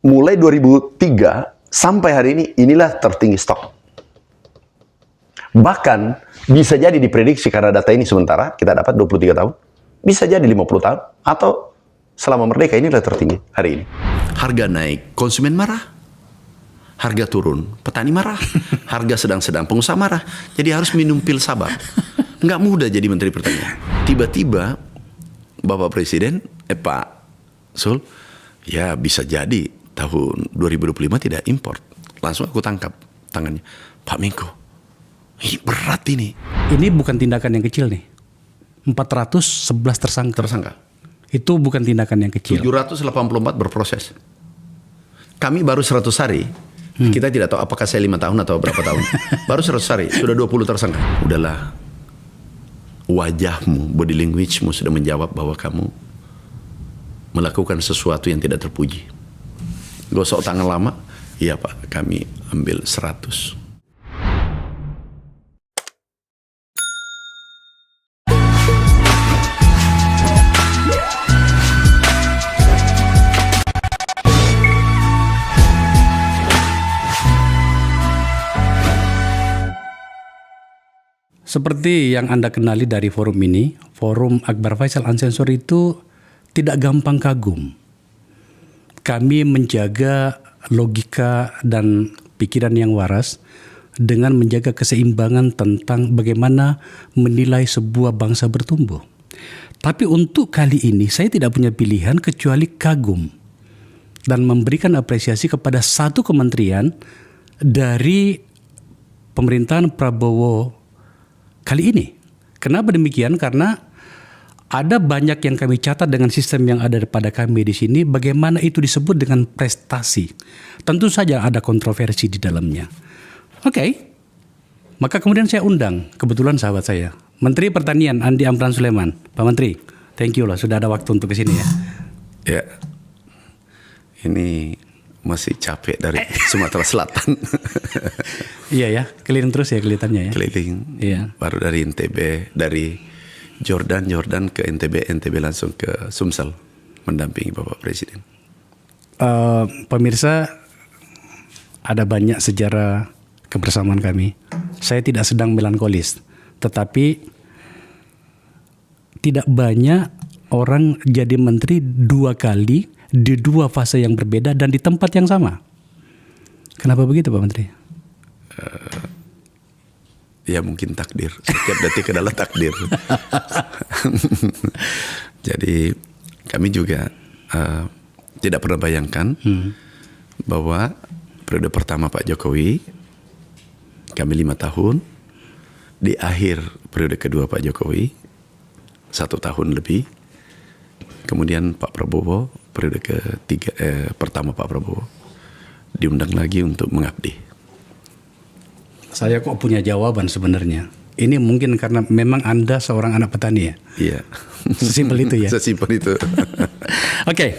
mulai 2003 sampai hari ini, inilah tertinggi stok. Bahkan bisa jadi diprediksi karena data ini sementara, kita dapat 23 tahun, bisa jadi 50 tahun, atau selama merdeka inilah tertinggi hari ini. Harga naik, konsumen marah. Harga turun, petani marah. Harga sedang-sedang, pengusaha marah. Jadi harus minum pil sabar. Nggak mudah jadi Menteri Pertanian. Tiba-tiba Bapak Presiden, Pak Sul, ya bisa jadi tahun 2025 tidak import. Langsung aku tangkap tangannya. Pak Menko, ini berat ini. Ini bukan tindakan yang kecil nih. 411 tersangka. Itu bukan tindakan yang kecil. 784 berproses. Kami baru 100 hari. Kita tidak tahu apakah saya 5 tahun atau berapa tahun. Baru 100 hari, sudah 20 tersangka. Udahlah. Wajahmu, body language-mu sudah menjawab bahwa kamu melakukan sesuatu yang tidak terpuji. Gosok tangan lama, iya Pak, kami ambil 100. Seperti yang Anda kenali dari forum ini, forum Akbar Faisal Unsensor itu tidak gampang kagum. Kami menjaga logika dan pikiran yang waras dengan menjaga keseimbangan tentang bagaimana menilai sebuah bangsa bertumbuh. Tapi untuk kali ini saya tidak punya pilihan kecuali kagum dan memberikan apresiasi kepada satu kementerian dari pemerintahan Prabowo kali ini. Kenapa demikian? Karena ada banyak yang kami catat dengan sistem yang ada pada kami di sini, bagaimana itu disebut dengan prestasi. Tentu saja ada kontroversi di dalamnya. Oke. Maka kemudian saya undang, kebetulan sahabat saya, Menteri Pertanian Andi Amran Sulaiman. Pak Menteri, thank you loh sudah ada waktu untuk kesini ya. Ya. Ini masih capek dari Sumatera Selatan. Iya ya, keliling terus ya kelihatannya ya. Keliling. Iya. Baru dari NTB, dari Jordan ke NTB langsung ke Sumsel mendampingi Bapak Presiden. Pemirsa, ada banyak sejarah kebersamaan kami. Saya tidak sedang melankolis, tetapi tidak banyak orang jadi menteri 2 kali di 2 fase yang berbeda dan di tempat yang sama. Kenapa begitu Pak Menteri? Ya mungkin takdir. Setiap detik adalah takdir. Jadi kami juga tidak pernah bayangkan bahwa periode pertama Pak Jokowi, kami 5 tahun, di akhir periode kedua Pak Jokowi 1 tahun lebih, kemudian Pak Prabowo periode ketiga pertama Pak Prabowo diundang lagi untuk mengabdi. Saya kok punya jawaban sebenarnya. Ini mungkin karena memang Anda seorang anak petani ya. Iya. Sesimpel itu ya. Sesimpel itu. Oke.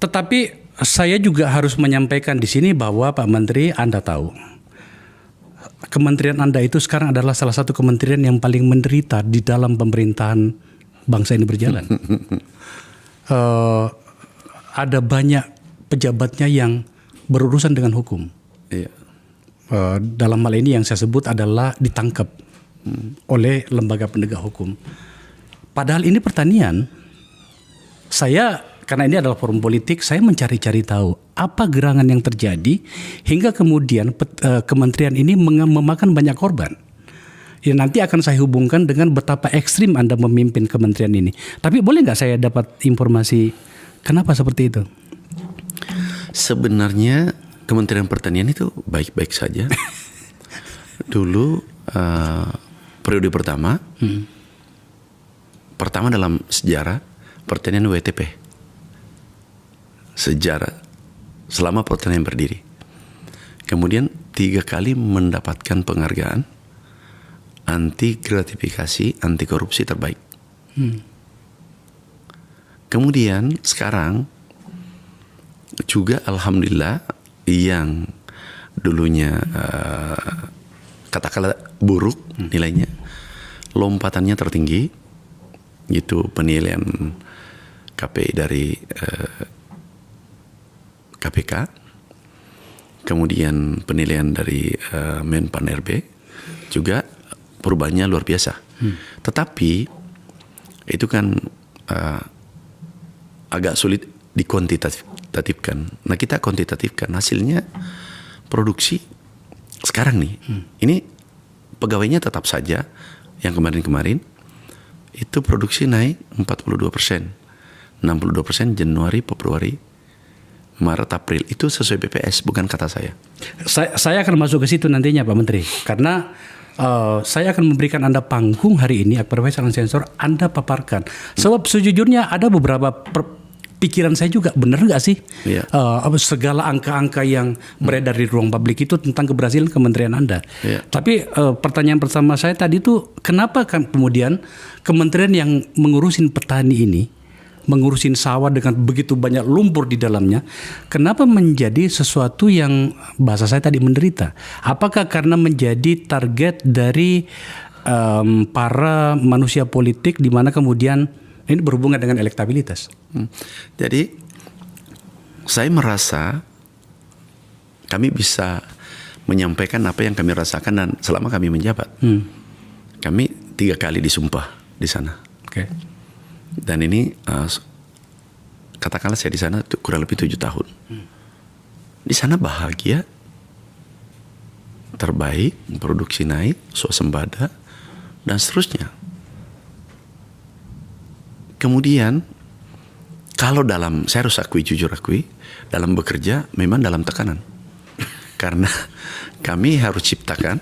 Tetapi saya juga harus menyampaikan di sini bahwa Pak Menteri, Anda tahu, kementerian Anda itu sekarang adalah salah satu kementerian yang paling menderita di dalam pemerintahan bangsa ini berjalan. Ada banyak pejabatnya yang berurusan dengan hukum. Iya. Dalam hal ini yang saya sebut adalah ditangkap oleh lembaga penegak hukum. Padahal ini pertanian. Saya, karena ini adalah forum politik, saya mencari-cari tahu apa gerangan yang terjadi hingga kemudian kementerian ini memakan banyak korban. Ya, nanti akan saya hubungkan dengan betapa ekstrim Anda memimpin kementerian ini. Tapi boleh nggak saya dapat informasi kenapa seperti itu? Sebenarnya Kementerian Pertanian itu baik-baik saja. Dulu periode pertama, pertama dalam sejarah pertanian WTP. Sejarah selama pertanian berdiri. Kemudian 3 kali mendapatkan penghargaan anti gratifikasi, anti korupsi terbaik. Kemudian sekarang juga alhamdulillah yang dulunya katakanlah buruk nilainya, lompatannya tertinggi, gitu penilaian KPI dari KPK, kemudian penilaian dari Menpan RB, juga perubahannya luar biasa. Tetapi itu kan agak sulit dikuantitatifkan. Nah, kita kuantitatifkan hasilnya produksi sekarang nih. Ini pegawainya tetap saja yang kemarin-kemarin itu produksi naik 42%. 62% Januari, Februari, Maret, April. Itu sesuai BPS, bukan kata saya. Saya akan masuk ke situ nantinya Pak Menteri. Karena saya akan memberikan Anda panggung hari ini, Akbar Faisal Unsensor, Anda paparkan. Sebab sejujurnya ada beberapa pikiran saya juga, benar nggak sih? Iya. Segala angka-angka yang beredar di ruang publik itu tentang keberhasilan kementerian Anda. Iya. Tapi pertanyaan pertama saya tadi itu, kenapa kan kemudian kementerian yang mengurusin petani ini, mengurusin sawah dengan begitu banyak lumpur di dalamnya, kenapa menjadi sesuatu yang bahasa saya tadi menderita? Apakah karena menjadi target dari para manusia politik, di mana kemudian ini berhubungan dengan elektabilitas? Jadi saya merasa kami bisa menyampaikan apa yang kami rasakan dan selama kami menjabat. Kami 3 kali disumpah di sana. Oke. Dan ini katakanlah saya di sana kurang lebih 7 tahun. Di sana bahagia, terbaik, produksi naik, swasembada, dan seterusnya. Kemudian kalau saya harus jujur akui, dalam bekerja memang dalam tekanan. Karena kami harus ciptakan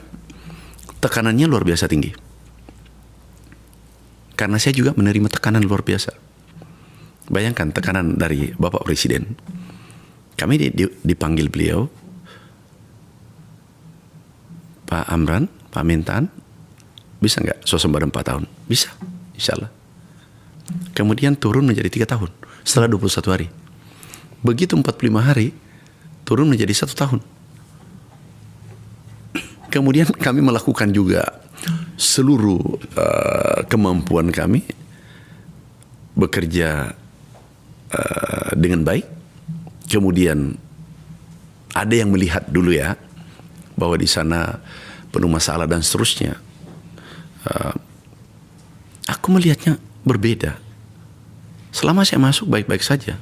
tekanannya luar biasa tinggi. Karena saya juga menerima tekanan luar biasa. Bayangkan tekanan dari Bapak Presiden. Kami dipanggil beliau, Pak Amran, Pak Mentan, bisa nggak swasembada 4 tahun? Bisa, insya Allah. Kemudian turun menjadi 3 tahun setelah 21 hari. Begitu 45 hari, turun menjadi 1 tahun. Kemudian kami melakukan juga seluruh kemampuan kami bekerja dengan baik. Kemudian ada yang melihat dulu ya bahwa di sana penuh masalah dan seterusnya. Aku melihatnya berbeda. Selama saya masuk baik-baik saja.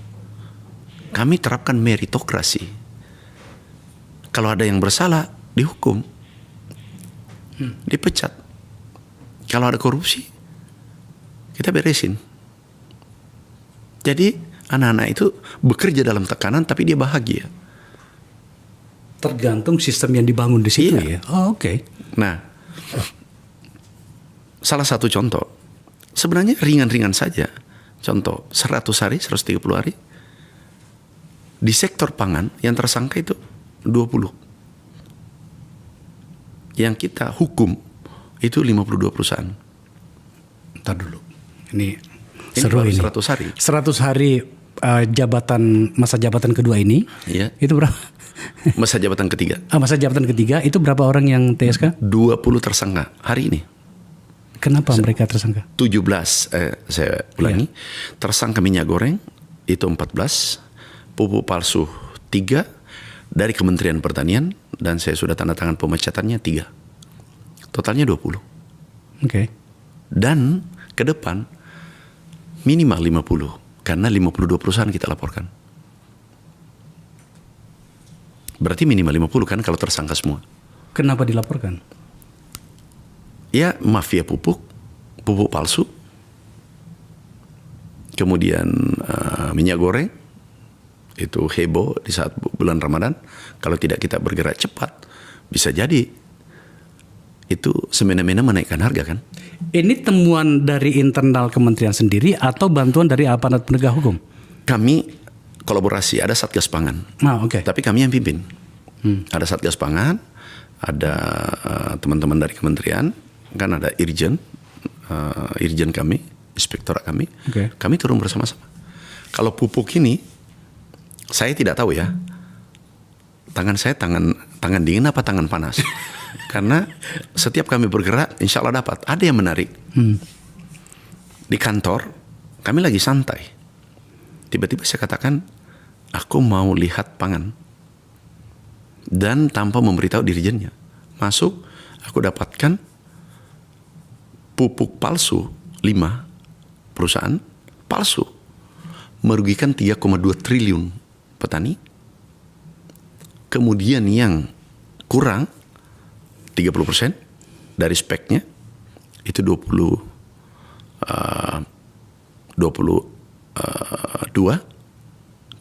Kami terapkan meritokrasi. Kalau ada yang bersalah, dihukum. Dipecat. Kalau ada korupsi, kita beresin. Jadi anak-anak itu bekerja dalam tekanan tapi dia bahagia. Tergantung sistem yang dibangun di situ. Iya. Ya. Oh, oke. Nah, salah satu contoh, sebenarnya ringan-ringan saja. Contoh, 100 hari, 130 hari. Di sektor pangan yang tersangka itu 20. Yang kita hukum itu 52 perusahaan. Ntar dulu. Ini seru baru ini. 100 hari. 100 hari masa jabatan kedua ini. Iya. Itu berapa? Masa jabatan ketiga. Masa jabatan ketiga itu berapa orang yang TSK? 20 tersangka hari ini. Kenapa mereka tersangka? 17, saya ulangi. Tersangka minyak goreng itu 14, pupuk palsu 3 dari Kementerian Pertanian, dan saya sudah tanda tangan pemecatannya 3. Totalnya 20. Oke. Dan ke depan minimal 50, karena 52 perusahaan kita laporkan. Berarti minimal 50 kan kalau tersangka semua. Kenapa dilaporkan? Ya, mafia pupuk palsu, kemudian minyak goreng, itu heboh di saat bulan Ramadan. Kalau tidak kita bergerak cepat, bisa jadi itu semena-mena menaikkan harga kan. Ini temuan dari internal kementerian sendiri atau bantuan dari aparat penegak hukum? Kami kolaborasi, ada Satgas Pangan. Oke. Tapi kami yang pimpin. Ada Satgas Pangan, ada teman-teman dari kementerian, kan ada Irjen kami, inspektorat kami. Okay. Kami turun bersama-sama. Kalau pupuk ini, saya tidak tahu ya. Tangan saya tangan dingin apa tangan panas? Karena setiap kami bergerak, insya Allah dapat. Ada yang menarik. Di kantor, kami lagi santai. Tiba-tiba saya katakan, aku mau lihat pangan. Dan tanpa memberitahu dirijennya. Masuk, aku dapatkan pupuk palsu 5 perusahaan palsu. Merugikan 3,2 triliun petani. Kemudian yang kurang 30% dari speknya itu 22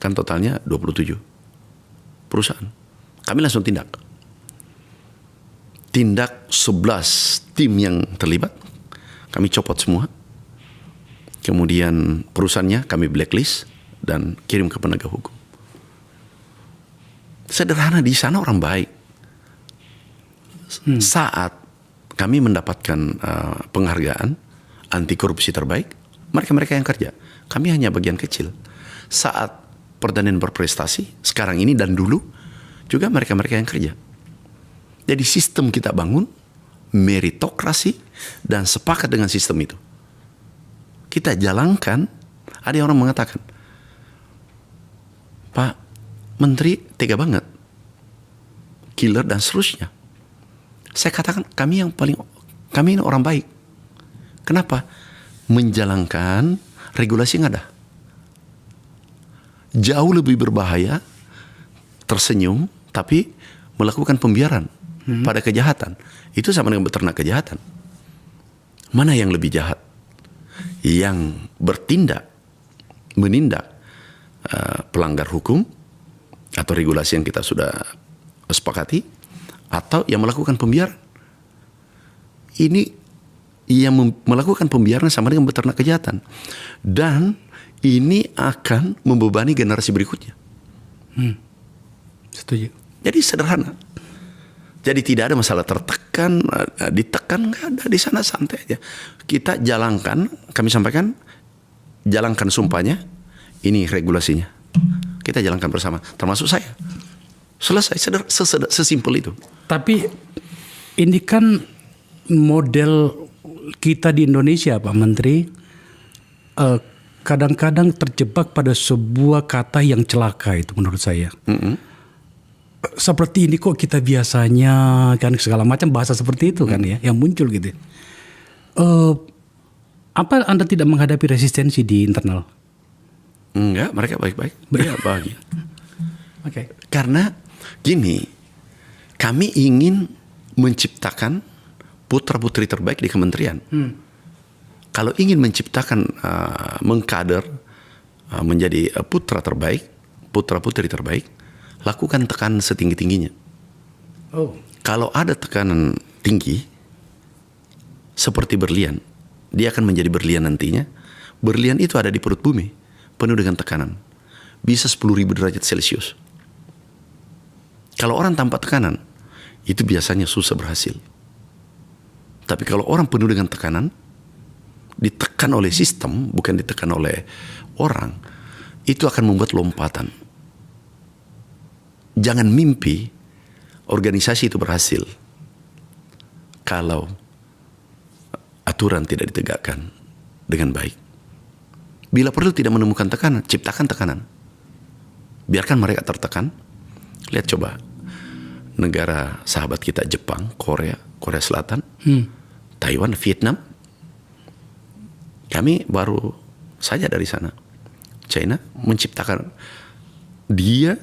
kan totalnya 27 perusahaan. Kami langsung tindak 11 tim yang terlibat kami copot semua. Kemudian perusahaannya kami blacklist dan kirim ke penegak hukum. Sederhana, di sana orang baik. Saat kami mendapatkan penghargaan anti korupsi terbaik, mereka yang kerja. Kami hanya bagian kecil. Saat pertanian berprestasi, sekarang ini dan dulu, juga mereka yang kerja. Jadi sistem kita bangun, meritokrasi, dan sepakat dengan sistem itu. Kita jalankan, ada orang mengatakan, Pak Menteri tega banget, killer dan seterusnya. Saya katakan kami ini orang baik. Kenapa? Menjalankan regulasi yang ada. Jauh lebih berbahaya tersenyum tapi melakukan pembiaran pada kejahatan. Itu sama dengan beternak kejahatan. Mana yang lebih jahat? Yang menindak pelanggar hukum atau regulasi yang kita sudah sepakati, atau yang melakukan pembiaran. Ini yang melakukan pembiaran sama dengan beternak kejahatan, dan ini akan membebani generasi berikutnya. Setuju. Jadi sederhana. Jadi tidak ada masalah tertekan, ditekan, nggak ada, di sana santai aja. Kita jalankan, kami sampaikan, jalankan sumpahnya, ini regulasinya. Kita jalankan bersama, termasuk saya. Selesai, sesimpel itu. Tapi ini kan model kita di Indonesia, Pak Menteri, kadang-kadang terjebak pada sebuah kata yang celaka itu menurut saya. Seperti ini kok kita biasanya kan, segala macam bahasa seperti itu kan ya yang muncul gitu. Apa Anda tidak menghadapi resistensi di internal? Enggak, mereka baik-baik. Mereka bahagia. Oke. Karena gini, kami ingin menciptakan putra-putri terbaik di kementerian. Kalau ingin menciptakan, mengkader menjadi putra terbaik, putra-putri terbaik, lakukan tekanan setinggi-tingginya. Kalau ada tekanan tinggi, seperti berlian, dia akan menjadi berlian nantinya. Berlian itu ada di perut bumi, penuh dengan tekanan. Bisa 10.000 derajat Celcius. Kalau orang tanpa tekanan, itu biasanya susah berhasil. Tapi kalau orang penuh dengan tekanan, ditekan oleh sistem, bukan ditekan oleh orang, itu akan membuat lompatan. Jangan mimpi organisasi itu berhasil kalau aturan tidak ditegakkan dengan baik. Bila perlu tidak menemukan tekanan, ciptakan tekanan. Biarkan mereka tertekan. Lihat coba negara sahabat kita, Jepang, Korea Selatan, Taiwan, Vietnam. Kami baru saja dari sana. China menciptakan, dia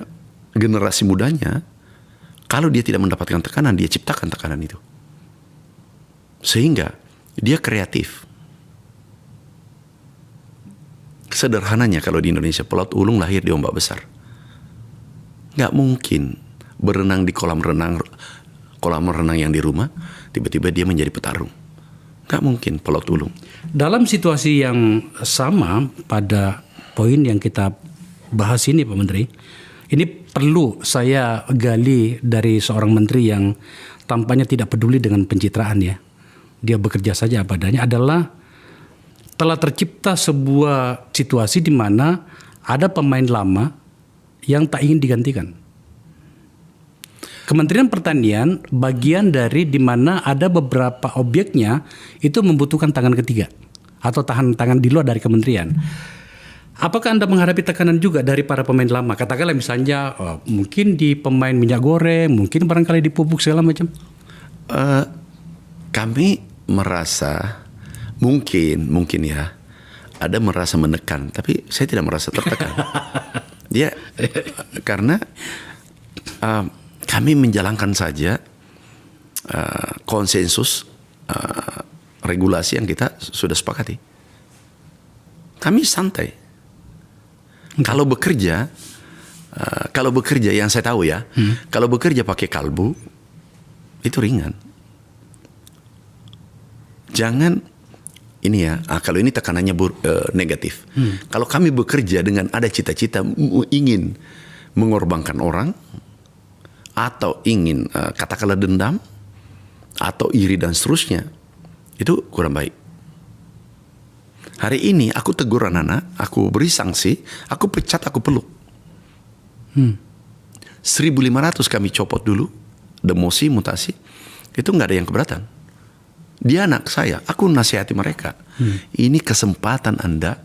generasi mudanya, kalau dia tidak mendapatkan tekanan, dia ciptakan tekanan itu. Sehingga dia kreatif. Sederhananya kalau di Indonesia, pelaut ulung lahir di ombak besar. Nggak mungkin berenang di kolam renang yang di rumah, tiba-tiba dia menjadi petarung. Nggak mungkin pelaut ulung. Dalam situasi yang sama pada poin yang kita bahas ini, Pak Menteri, ini perlu saya gali dari seorang menteri yang tampaknya tidak peduli dengan pencitraan ya. Dia bekerja saja apa adanya, adalah telah tercipta sebuah situasi di mana ada pemain lama yang tak ingin digantikan. Kementerian Pertanian bagian dari di mana ada beberapa objeknya itu membutuhkan tangan ketiga atau tangan di luar dari kementerian. Apakah Anda menghadapi tekanan juga dari para pemain lama? Katakanlah misalnya mungkin di pemain minyak goreng, mungkin barangkali di pupuk segala macam. Kami merasa mungkin ya ada merasa menekan, tapi saya tidak merasa tertekan. Ya, karena kami menjalankan saja konsensus regulasi yang kita sudah sepakati. Kami santai. Kalau bekerja yang saya tahu ya, kalau bekerja pakai kalbu itu ringan. Jangan ini ya, kalau ini tekanannya negatif. Kalau kami bekerja dengan ada cita-cita ingin mengorbankan orang atau ingin katakanlah dendam atau iri dan seterusnya, itu kurang baik. Hari ini aku tegur anak-anak, aku beri sanksi, aku pecat, aku peluk. 1.500 kami copot dulu, demosi, mutasi, itu nggak ada yang keberatan. Dia anak saya, aku nasihati mereka. Ini kesempatan Anda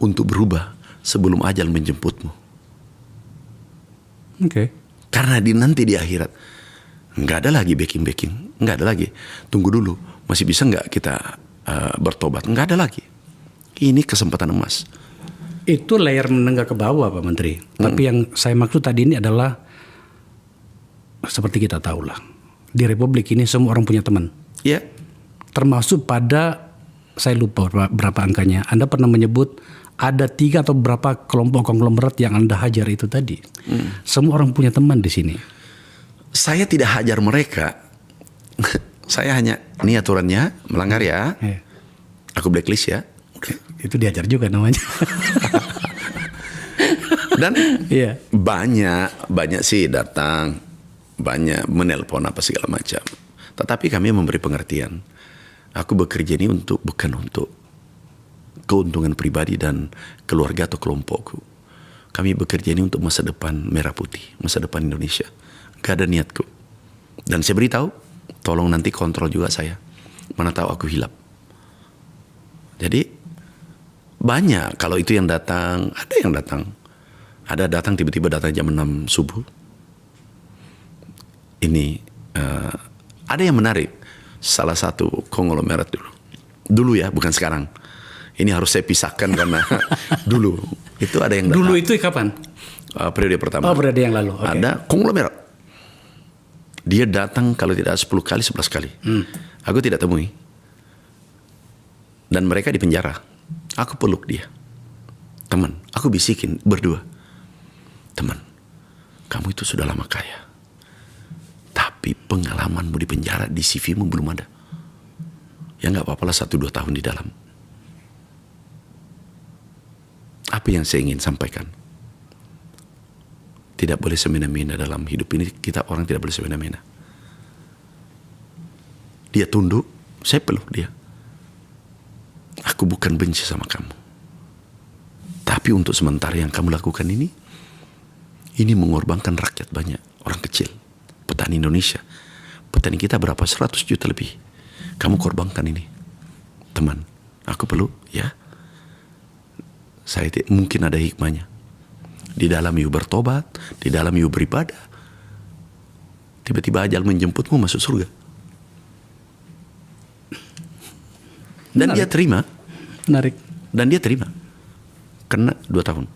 untuk berubah sebelum ajal menjemputmu. Oke. Karena nanti di akhirat nggak ada lagi backing, nggak ada lagi. Tunggu dulu, masih bisa nggak kita bertobat? Nggak ada lagi. Ini kesempatan emas. Itu layar menengah ke bawah, Pak Menteri. Tapi yang saya maksud tadi ini adalah seperti kita tahu lah, di Republik ini semua orang punya teman. Ya. Termasuk pada, saya lupa berapa angkanya. Anda pernah menyebut ada 3 atau berapa kelompok konglomerat yang Anda hajar itu tadi. Semua orang punya teman di sini. Saya tidak hajar mereka. Saya hanya ini aturannya melanggar ya. Aku blacklist ya. Itu diajar juga namanya. Dan banyak sih datang, banyak menelpon apa segala macam. Tetapi kami memberi pengertian. Aku bekerja ini bukan untuk keuntungan pribadi dan keluarga atau kelompokku. Kami bekerja ini untuk masa depan merah putih, masa depan Indonesia. Gak ada niatku. Dan saya beritahu, tolong nanti kontrol juga saya. Mana tahu aku hilap. Jadi banyak, kalau itu yang datang, ada yang datang. Ada datang tiba-tiba datang jam 6 subuh. Ini ada yang menarik. Salah satu konglomerat dulu ya, bukan sekarang. Ini harus saya pisahkan karena dulu itu ada yang datang. Dulu itu kapan? Periode pertama. Oh, periode yang lalu. Okay. Ada konglomerat. Dia datang kalau tidak 10 kali, 11 kali. Aku tidak temui. Dan mereka di penjara. Aku peluk dia. Teman, aku bisikin berdua. Teman, kamu itu sudah lama kaya. Tapi pengalamanmu di penjara, di CV-mu belum ada. Ya nggak apa-apa lah 1-2 tahun di dalam. Apa yang saya ingin sampaikan? Tidak boleh semena-mena dalam hidup ini. Kita orang tidak boleh semena-mena. Dia tunduk, saya peluk dia. Aku bukan benci sama kamu. Tapi untuk sementara yang kamu lakukan ini mengorbankan rakyat banyak. Orang kecil. Petani Indonesia. Petani kita berapa? 100 juta lebih. Kamu korbankan ini. Teman, aku peluk, ya. Saya mungkin ada hikmahnya. Di dalam you bertobat, di dalam you beribadah. Tiba-tiba ajal menjemputmu masuk surga. Dan Menarik. dia terima. Menarik. Dan dia terima. Kena 2 tahun.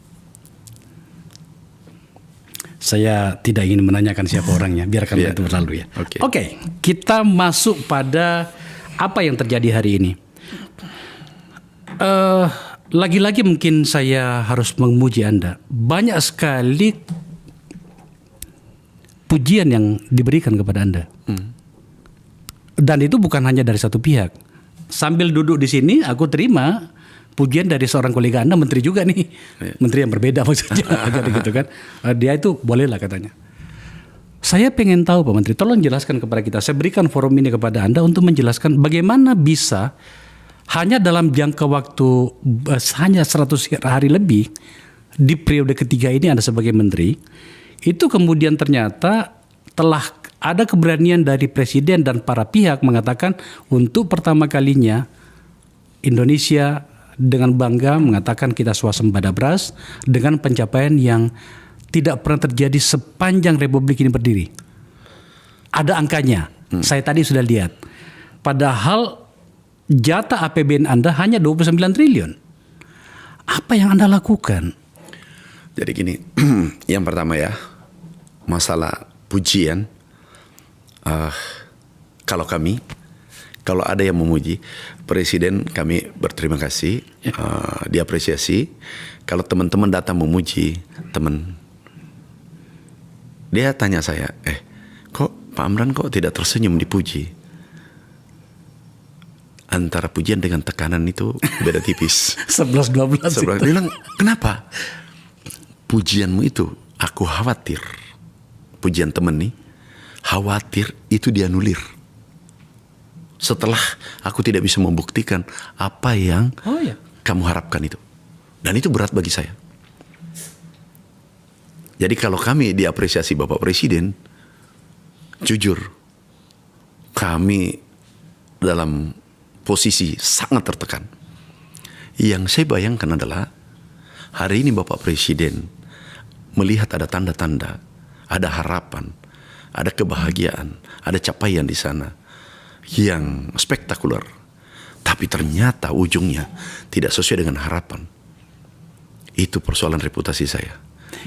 Saya tidak ingin menanyakan siapa orangnya, biarkan itu berlalu ya. Oke, kita masuk pada apa yang terjadi hari ini. Lagi-lagi mungkin saya harus memuji Anda. Banyak sekali pujian yang diberikan kepada Anda. Dan itu bukan hanya dari satu pihak. Sambil duduk di sini, aku terima pujian dari seorang kolega Anda, menteri juga nih. Menteri yang berbeda maksudnya. Gitu kan. Dia itu bolehlah katanya. Saya pengen tahu Pak Menteri, tolong jelaskan kepada kita. Saya berikan forum ini kepada Anda untuk menjelaskan bagaimana bisa hanya dalam jangka waktu hanya 100 hari lebih di periode ketiga ini Anda sebagai menteri, itu kemudian ternyata telah ada keberanian dari Presiden dan para pihak mengatakan untuk pertama kalinya Indonesia dengan bangga mengatakan kita swasembada beras dengan pencapaian yang tidak pernah terjadi sepanjang Republik ini berdiri. Ada angkanya. Saya tadi sudah lihat. Padahal jatah APBN Anda hanya 29 triliun. Apa yang Anda lakukan? Jadi gini, yang pertama ya, masalah pujian. Kalau ada yang memuji Presiden, kami berterima kasih, diapresiasi. Kalau teman-teman datang memuji teman, dia tanya saya, kok Pak Amran kok tidak tersenyum dipuji? Antara pujian dengan tekanan itu beda tipis. 11-12 Dia bilang, kenapa? Pujianmu itu, aku khawatir. Pujian teman nih, khawatir itu dianulir. Setelah aku tidak bisa membuktikan apa yang kamu harapkan itu. Dan itu berat bagi saya. Jadi kalau kami diapresiasi Bapak Presiden, jujur, kami dalam posisi sangat tertekan. Yang saya bayangkan adalah, hari ini Bapak Presiden melihat ada tanda-tanda, ada harapan, ada kebahagiaan, ada capaian di sana yang spektakuler. Tapi ternyata ujungnya tidak sesuai dengan harapan. Itu persoalan reputasi saya.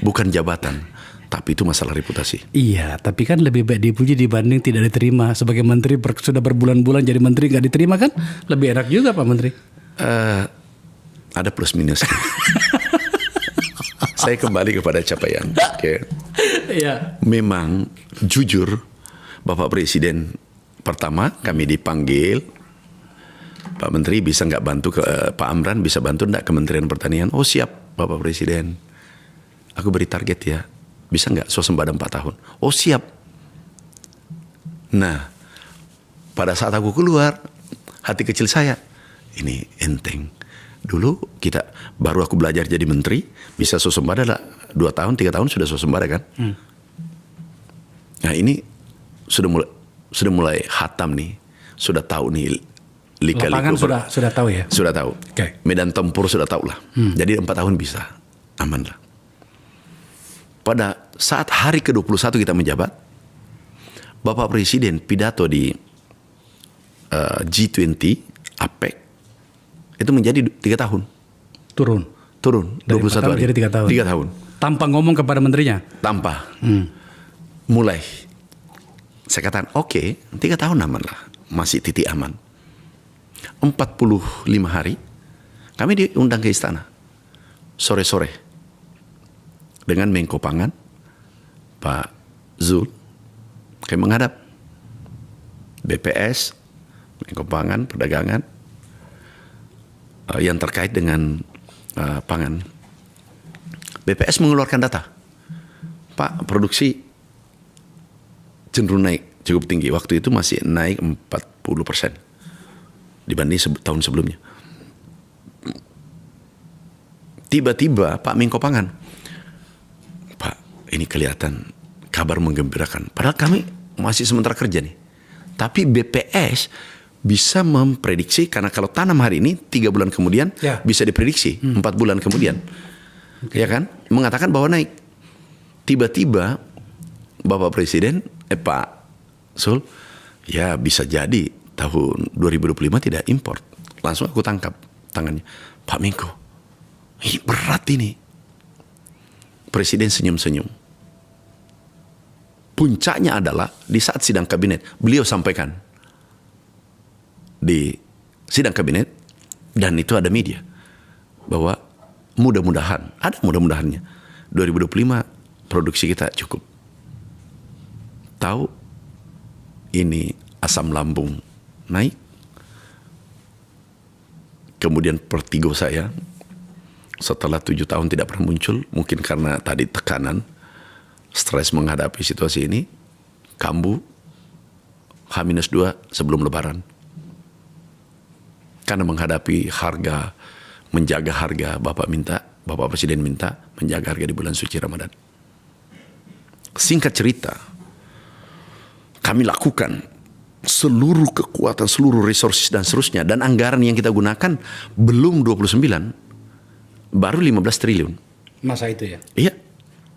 Bukan jabatan, tapi itu masalah reputasi. Iya, tapi kan lebih baik dipuji dibanding tidak diterima. Sebagai menteri sudah berbulan-bulan jadi menteri nggak diterima kan? Lebih enak juga Pak Menteri. Ada plus minusnya. Saya kembali kepada capaian. Iya. Memang jujur, Bapak Presiden pertama kami dipanggil, Pak Menteri bisa nggak bantu Pak Amran bisa bantu nggak Kementerian Pertanian? Oh siap Bapak Presiden. Aku beri target ya, bisa nggak swasembada 4 tahun? Oh siap. Nah, pada saat aku keluar, hati kecil saya, ini enteng. Dulu baru aku belajar jadi menteri, bisa swasembada lah 2 tahun, 3 tahun sudah swasembada kan? Nah ini sudah mulai hatam nih, sudah tahu nih Lapangan sudah tahu ya? Sudah tahu. Okay. Medan tempur sudah tahu lah. Jadi 4 tahun bisa, aman lah. Pada saat hari ke-21 kita menjabat, Bapak Presiden pidato di G20 APEC itu menjadi 3 tahun. Turun. Dari 21 hari. Jadi 3 tahun. 3 tahun. Tanpa ngomong kepada menterinya? Tanpa. Mulai. Saya katakan, oke, 3 tahun aman lah. Masih titik aman. 45 hari, kami diundang ke istana. Sore-sore. Dengan Menko Pangan, Pak Zul, kami menghadap BPS, Menko Pangan, Perdagangan, yang terkait dengan pangan. BPS mengeluarkan data. Pak, produksi cenderung naik cukup tinggi. Waktu itu masih naik 40% dibanding tahun sebelumnya. Tiba-tiba Pak Menko Pangan, Pak, ini kelihatan kabar menggembirakan. Padahal kami masih sementara kerja nih. Tapi BPS bisa memprediksi, karena kalau tanam hari ini 3 bulan kemudian bisa diprediksi 4 bulan kemudian. Ya kan? Mengatakan bahwa naik. Tiba-tiba Bapak Presiden, Pak Sul, ya bisa jadi tahun 2025 tidak import. Langsung aku tangkap tangannya. Pak Menko, ini berat ini. Presiden senyum-senyum. Puncaknya adalah di saat sidang kabinet, beliau sampaikan di sidang kabinet, dan itu ada media, bahwa mudah-mudahan, ada mudah-mudahannya, 2025 produksi kita cukup. Tahu ini asam lambung naik. Kemudian Pertigo saya setelah 7 tahun tidak pernah muncul, mungkin karena tadi tekanan, stres menghadapi situasi ini, kambuh H-2 sebelum Lebaran. Karena menghadapi harga, menjaga harga, Bapak Presiden minta menjaga harga di bulan suci Ramadan. Singkat cerita, kami lakukan seluruh kekuatan, seluruh resources dan seterusnya, dan anggaran yang kita gunakan belum 29, baru 15 triliun. Masa itu ya? Iya.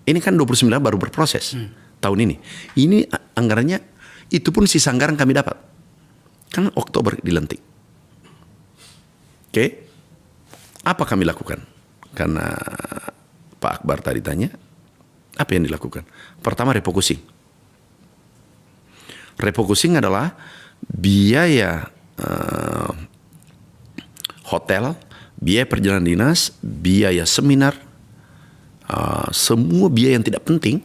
Ini kan 29 baru berproses tahun ini. Ini anggarannya, itu pun sisa anggaran kami dapat. Kan Oktober dilantik. Oke. Apa kami lakukan? Karena Pak Akbar tadi tanya, apa yang dilakukan? Pertama, refocusing. Refocusing adalah biaya hotel, biaya perjalanan dinas, biaya seminar, semua biaya yang tidak penting,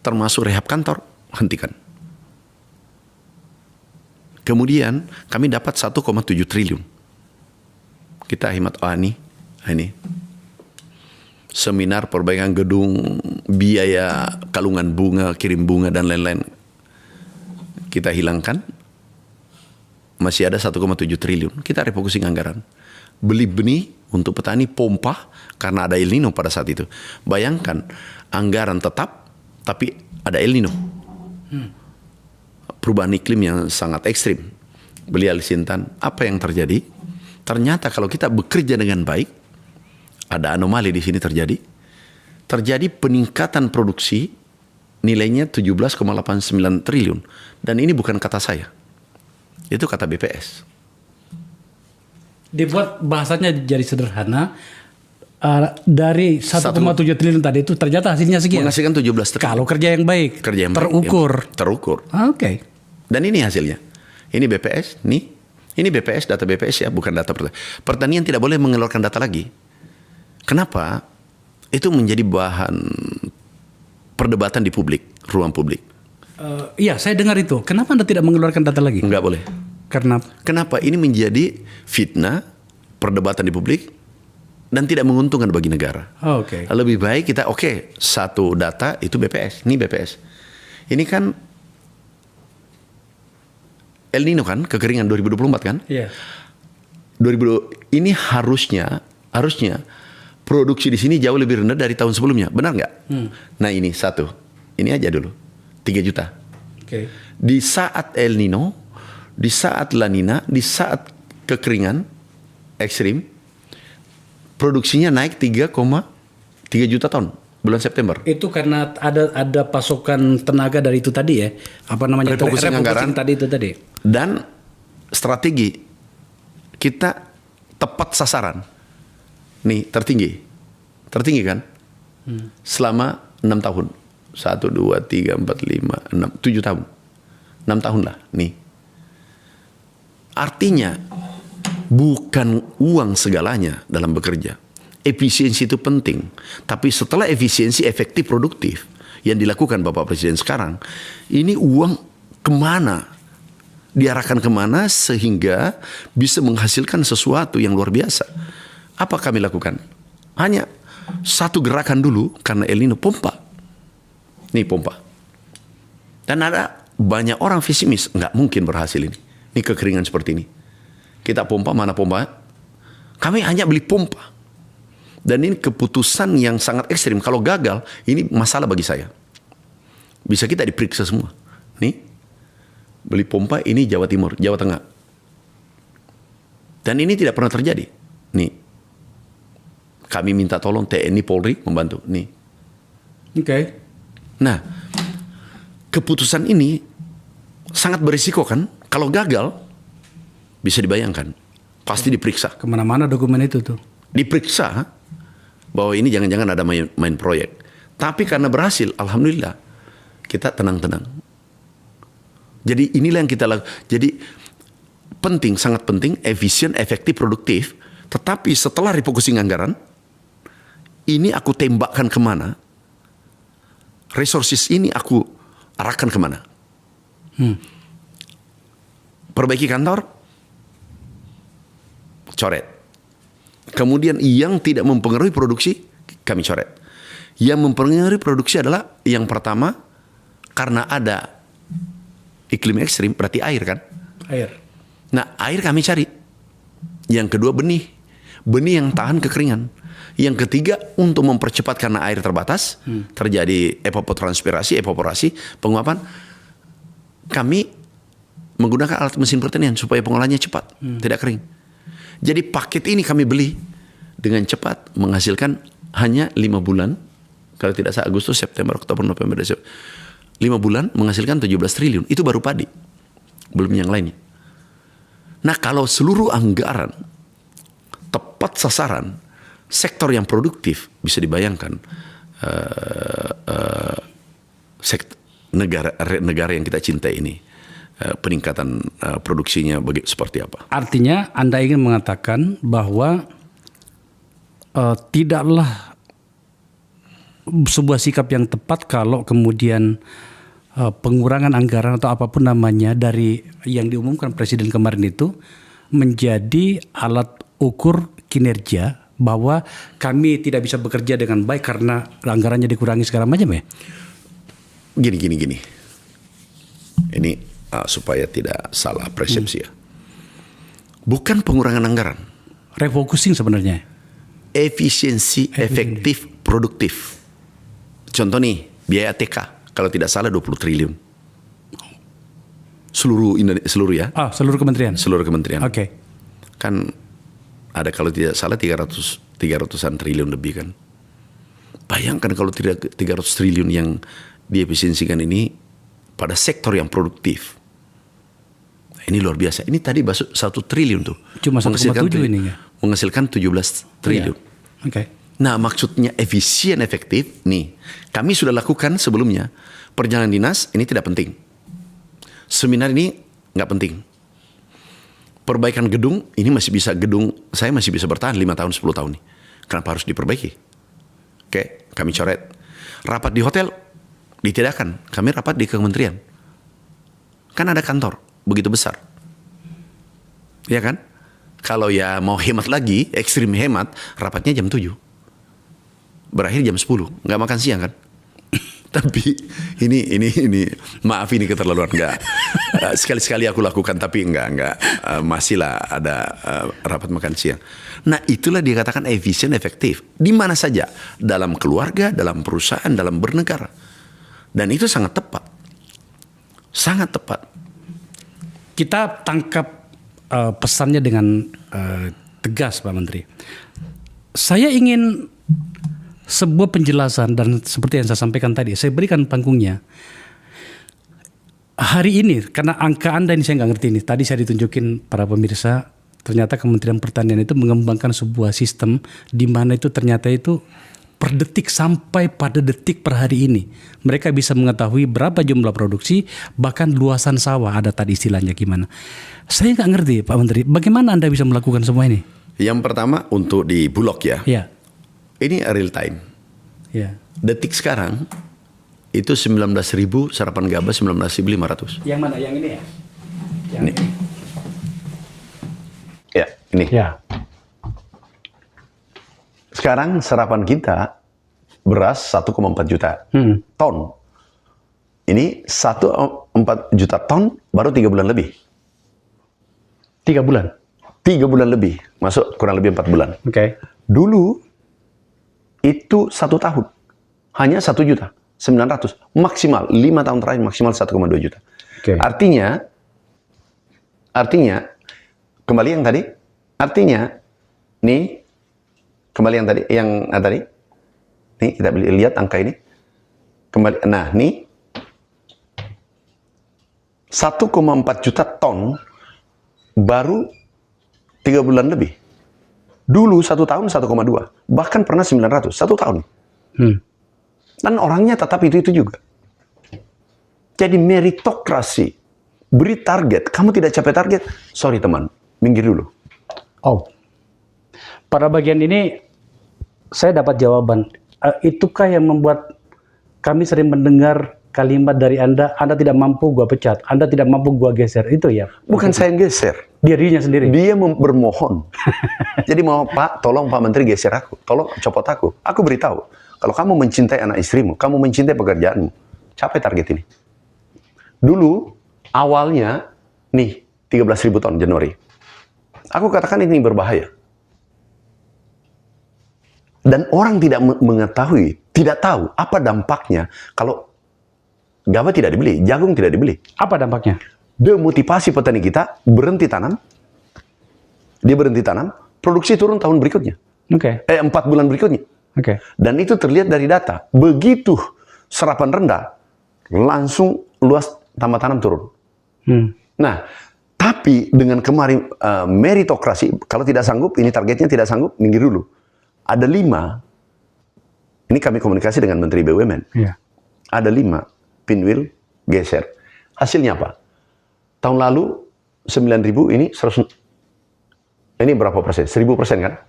termasuk rehab kantor, hentikan. Kemudian kami dapat 1,7 triliun. Kita hemat, ini seminar, perbaikan gedung, biaya kalungan bunga, kirim bunga dan lain-lain. Kita hilangkan, masih ada 1,7 triliun. Kita refocusing anggaran. Beli benih untuk petani, pompa, karena ada El Nino pada saat itu. Bayangkan, anggaran tetap, tapi ada El Nino. Perubahan iklim yang sangat ekstrim. Beli alisintan, apa yang terjadi? Ternyata kalau kita bekerja dengan baik, ada anomali di sini terjadi. Terjadi peningkatan produksi, nilainya 17,89 triliun. Dan ini bukan kata saya. Itu kata BPS. Dibuat bahasanya jadi sederhana. Dari 1,7 triliun tadi itu ternyata hasilnya sekian. Menghasilkan 17 triliun. Kalau kerja yang baik, Kerja yang terukur. baik, terukur. Oke. Dan ini hasilnya. Ini BPS, ini BPS, data BPS ya, bukan data pertanian. Pertanian tidak boleh mengeluarkan data lagi. Kenapa? Itu menjadi bahan perdebatan di publik, ruang publik. Iya, saya dengar itu. Kenapa Anda tidak mengeluarkan data lagi? Enggak boleh. Karena Kenapa? Ini menjadi fitnah, perdebatan di publik, dan tidak menguntungkan bagi negara. Oke. Lebih baik kita, satu data itu BPS. Ini BPS. Ini kan El Nino kan, kekeringan 2024 kan? Iya. 2020 ini harusnya produksi di sini jauh lebih rendah dari tahun sebelumnya. Benar nggak? Nah ini satu. Ini aja dulu. 3 juta. Oke. Di saat El Nino, di saat La Nina, di saat kekeringan ekstrim, produksinya naik 3,3 juta ton bulan September. Itu karena ada pasokan tenaga dari itu tadi ya. Apa namanya? Refocusing anggaran. Tadi itu tadi. Dan strategi kita tepat sasaran. Nih tertinggi kan? Selama 6 tahun. 1, 2, 3, 4, 5, 6, 7 tahun. 6 tahun lah. Nih. Artinya bukan uang segalanya dalam bekerja. Efisiensi itu penting. Tapi setelah efisiensi, efektif, produktif yang dilakukan Bapak Presiden sekarang, ini uang kemana? Diarahkan kemana sehingga bisa menghasilkan sesuatu yang luar biasa. Apa kami lakukan? Hanya satu gerakan dulu karena El Nino, pompa. Nih pompa. Dan ada banyak orang pesimis, nggak mungkin berhasil ini. Ini kekeringan seperti ini. Kita pompa, mana pompa? Kami hanya beli pompa. Dan ini keputusan yang sangat ekstrim. Kalau gagal, ini masalah bagi saya. Bisa kita diperiksa semua. Nih, beli pompa ini Jawa Timur, Jawa Tengah. Dan ini tidak pernah terjadi. Nih, kami minta tolong TNI Polri membantu. Nih. Oke. Nah, keputusan ini sangat berisiko kan? Kalau gagal, bisa dibayangkan. Pasti diperiksa. Kemana-mana dokumen itu tuh. Diperiksa bahwa ini jangan-jangan ada main proyek. Tapi karena berhasil, alhamdulillah, kita tenang-tenang. Jadi inilah yang kita lakukan. Jadi penting, sangat penting, efisien, efektif, produktif. Tetapi setelah refocusing anggaran, ini aku tembakkan kemana? Resources ini aku arahkan kemana? Perbaiki kantor, coret. Kemudian yang tidak mempengaruhi produksi, kami coret. Yang mempengaruhi produksi adalah yang pertama, karena ada iklim ekstrim, berarti air kan? Air. Nah, air kami cari. Yang kedua, benih. Benih yang tahan kekeringan. Yang ketiga, untuk mempercepat karena air terbatas, terjadi evapotranspirasi, evaporasi, penguapan. Kami menggunakan alat mesin pertanian supaya pengolahannya cepat, tidak kering. Jadi paket ini kami beli dengan cepat, menghasilkan hanya 5 bulan, kalau tidak salah Agustus, September, Oktober, November, Desember. 5 bulan menghasilkan 17 triliun. Itu baru padi, belum yang lainnya. Nah, kalau seluruh anggaran tepat sasaran, sektor yang produktif, bisa dibayangkan negara yang kita cintai ini, peningkatan produksinya seperti apa? Artinya Anda ingin mengatakan bahwa tidaklah sebuah sikap yang tepat kalau kemudian pengurangan anggaran atau apapun namanya dari yang diumumkan Presiden kemarin itu menjadi alat ukur kinerja bahwa kami tidak bisa bekerja dengan baik karena anggarannya dikurangi segala macam ya? Gini. Ini supaya tidak salah persepsi ya. Bukan pengurangan anggaran. Refocusing sebenarnya. Efisiensi, efektif, produktif. Contoh nih, biaya TK. Kalau tidak salah 20 triliun. Seluruh ya. Seluruh kementerian? Seluruh kementerian. Oke. Kan ada kalau tidak salah 300-an triliun lebih kan. Bayangkan kalau 300 triliun yang diefisiensikan ini pada sektor yang produktif. Ini luar biasa. Ini tadi masuk 1 triliun tuh. Cuma 1,7 ini ya? Menghasilkan 17 triliun. Iya. Oke. Nah, maksudnya efisien, efektif. Nih, kami sudah lakukan sebelumnya. Perjalanan dinas ini tidak penting. Seminar ini nggak penting. Perbaikan gedung, ini masih bisa saya masih bisa bertahan 5 tahun, 10 tahun nih. Kenapa harus diperbaiki? Oke, kami coret. Rapat di hotel, ditidakkan. Kami rapat di kementerian. Kan ada kantor, begitu besar. Ya kan? Kalau ya mau hemat lagi, ekstrim hemat, rapatnya jam 7. Berakhir jam 10, nggak makan siang kan? Tapi ini maaf ini keterlaluan, nggak. Sekali-sekali aku lakukan tapi enggak masih lah ada rapat makan siang. Nah, itulah dikatakan efisien, efektif di mana saja, dalam keluarga, dalam perusahaan, dalam bernegara. Dan itu sangat tepat. Sangat tepat. Kita tangkap pesannya dengan tegas, Pak Menteri. Saya ingin sebuah penjelasan dan seperti yang saya sampaikan tadi, saya berikan panggungnya. Hari ini, karena angka Anda ini saya nggak ngerti ini. Tadi saya ditunjukin para pemirsa, ternyata Kementerian Pertanian itu mengembangkan sebuah sistem di mana itu ternyata itu per detik sampai pada detik per hari ini. Mereka bisa mengetahui berapa jumlah produksi, bahkan luasan sawah, ada tadi istilahnya gimana. Saya nggak ngerti Pak Menteri, bagaimana Anda bisa melakukan semua ini? Yang pertama untuk di Bulog ya. Ya. Ini real time. Ya. Detik sekarang itu 19.000 sarapan gabah 19.500. Yang mana? Yang ini ya? Yang ini. Ya, ini. Ya. Sekarang serapan kita beras 1,4 juta ton. Ini 1,4 juta ton baru 3 bulan lebih. 3 bulan? 3 bulan lebih. Masuk kurang lebih 4 bulan. Oke. Dulu itu 1 tahun. Hanya 1.900.000. Maksimal. 5 tahun terakhir maksimal 1,2 juta. Okay. Artinya, kembali yang tadi. Artinya, nih, kembali yang tadi. Nih, kita lihat angka ini. Kembali, nah, nih. 1,4 juta ton baru 3 bulan lebih. Dulu 1 tahun 1,2. Bahkan pernah 900. 1 tahun. Dan orangnya tetap itu juga. Jadi meritokrasi. Beri target. Kamu tidak capai target. Sorry teman. Minggir dulu. Oh. Pada bagian ini saya dapat jawaban. Itukah yang membuat kami sering mendengar kalimat dari Anda tidak mampu gua pecat, Anda tidak mampu gua geser, itu ya? Bukan saya yang geser. Dirinya sendiri? Dia bermohon. Jadi mau Pak, tolong Pak Menteri geser aku. Tolong copot aku. Aku beritahu. Kalau kamu mencintai anak istrimu, kamu mencintai pekerjaanmu, capai target ini. Dulu, awalnya, nih, 13.000 ton Januari. Aku katakan ini berbahaya. Dan orang tidak mengetahui, tidak tahu apa dampaknya kalau gabah tidak dibeli, jagung tidak dibeli. Apa dampaknya? demotivasi petani kita berhenti tanam. Dia berhenti tanam, produksi turun tahun berikutnya. 4 bulan berikutnya. Dan itu terlihat dari data. Begitu serapan rendah, langsung luas tambah tanam turun. Nah, tapi dengan kemarin meritokrasi, kalau tidak sanggup, ini targetnya tidak sanggup, minggir dulu. Ada 5, ini kami komunikasi dengan Menteri BUMN. Ada 5, pinwheel, geser. Hasilnya apa? Tahun lalu 9.000, ini 100. Ini berapa persen? 1000% kan?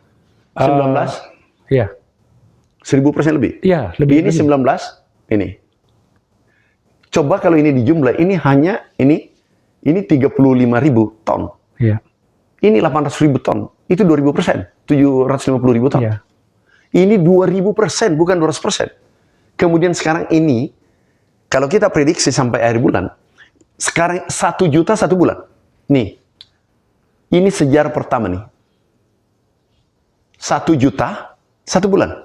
19? Iya. 1000% lebih? Iya, lebih. Ini 19, ini. Coba kalau ini dijumlah, ini hanya, ini 35.000 ton. Iya. Ini 800.000 ton. Itu 2000%. 750.000 ton. Iya. Ini 2000%, bukan 200%. Kemudian sekarang ini, kalau kita prediksi sampai akhir bulan, sekarang 1 juta 1 bulan. Nih, ini sejarah pertama nih. 1 juta 1 bulan.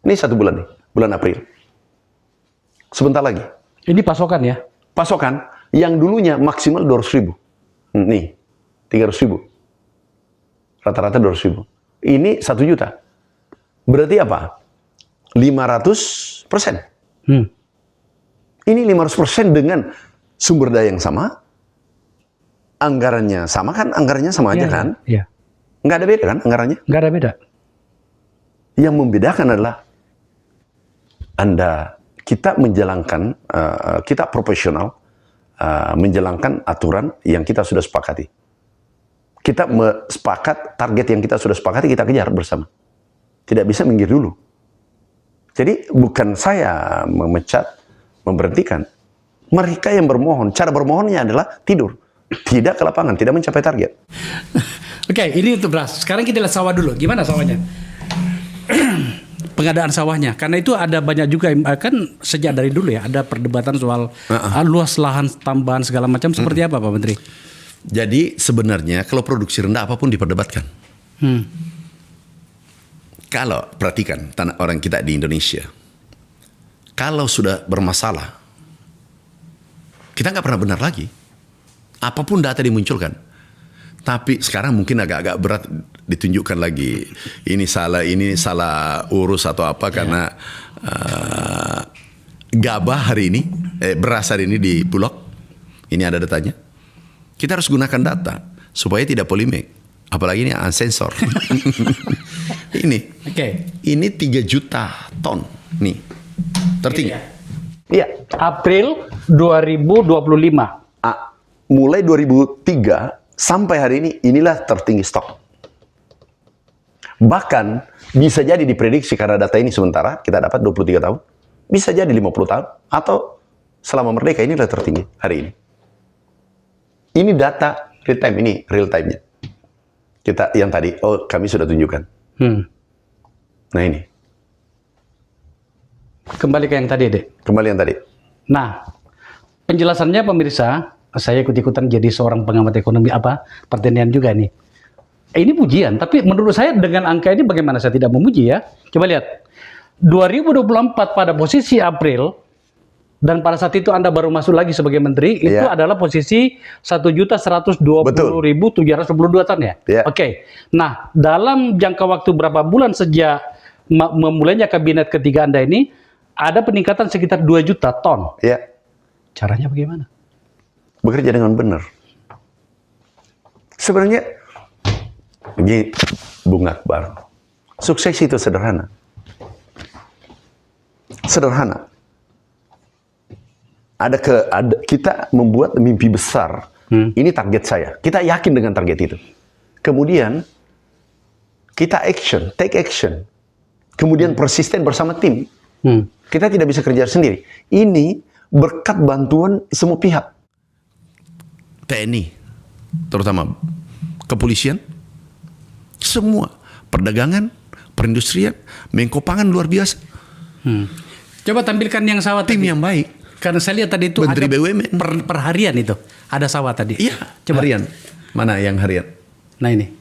Ini 1 bulan nih, bulan April. Sebentar lagi. Ini pasokan ya? Pasokan yang dulunya maksimal 200.000. Nih, 300.000. Rata-rata 200.000. Ini 1 juta. Berarti apa? 500%. Ini 500% dengan sumber daya yang sama. Anggarannya sama kan? Anggarannya sama aja kan? Iya. Nggak ada beda kan anggarannya? Nggak ada beda. Yang membedakan adalah kita menjalankan, kita profesional, menjalankan aturan yang kita sudah sepakati. Kita sepakat target yang kita sudah sepakati, kita kejar bersama. Tidak bisa minggir dulu. Jadi bukan saya memecat, memberhentikan. Mereka yang bermohon, cara bermohonnya adalah tidur. Tidak ke lapangan, tidak mencapai target. Oke, ini untuk beras. Sekarang kita lihat sawah dulu. Gimana sawahnya? Pengadaan sawahnya. Karena itu ada banyak juga, kan sejak dari dulu ya, ada perdebatan soal luas lahan tambahan segala macam. Seperti apa Pak Menteri? Jadi sebenarnya kalau produksi rendah apapun diperdebatkan. Kalau perhatikan tanah orang kita di Indonesia, kalau sudah bermasalah, kita nggak pernah benar lagi. Apapun data dimunculkan. Tapi sekarang mungkin agak-agak berat ditunjukkan lagi. Ini salah urus atau apa karena gabah hari ini, beras hari ini di Bulog. Ini ada datanya. Kita harus gunakan data supaya tidak polemik. Apalagi ini unsensor. Ini 3 juta ton. Nih, tertinggi. Iya. April 2025. Mulai 2003 sampai hari ini, inilah tertinggi stok. Bahkan bisa jadi diprediksi karena data ini sementara, kita dapat 23 tahun. Bisa jadi 50 tahun, atau selama merdeka inilah tertinggi hari ini. Ini data real time, ini real time-nya. Kita yang tadi, kami sudah tunjukkan. Nah ini. Kembali ke yang tadi, Dek. Kembali yang tadi. Nah, penjelasannya pemirsa, saya ikut-ikutan jadi seorang pengamat ekonomi pertanian juga nih. Ini pujian, tapi menurut saya dengan angka ini bagaimana saya tidak memuji ya? Coba lihat. 2024 pada posisi April, dan pada saat itu Anda baru masuk lagi sebagai menteri, itu adalah posisi 1.120.722 ton ya? Oke. Nah, dalam jangka waktu berapa bulan sejak memulainya kabinet ketiga Anda ini, ada peningkatan sekitar 2 juta ton. Caranya bagaimana? Bekerja dengan benar. Sebenarnya, begini, Bung Akbar, sukses itu sederhana. Sederhana. Kita membuat mimpi besar. Ini target saya. Kita yakin dengan target itu. Kemudian, kita take action. Kemudian persisten bersama tim. Kita tidak bisa kerja sendiri. Ini berkat bantuan semua pihak. TNI, terutama kepolisian, semua, perdagangan, perindustrian, Menko Pangan luar biasa. Coba tampilkan yang sawah tim tadi. yang baik. Karena saya lihat tadi itu Menteri ada BUMN. per harian itu, ada sawah tadi. Iya, coba harian. Mana yang harian? Nah ini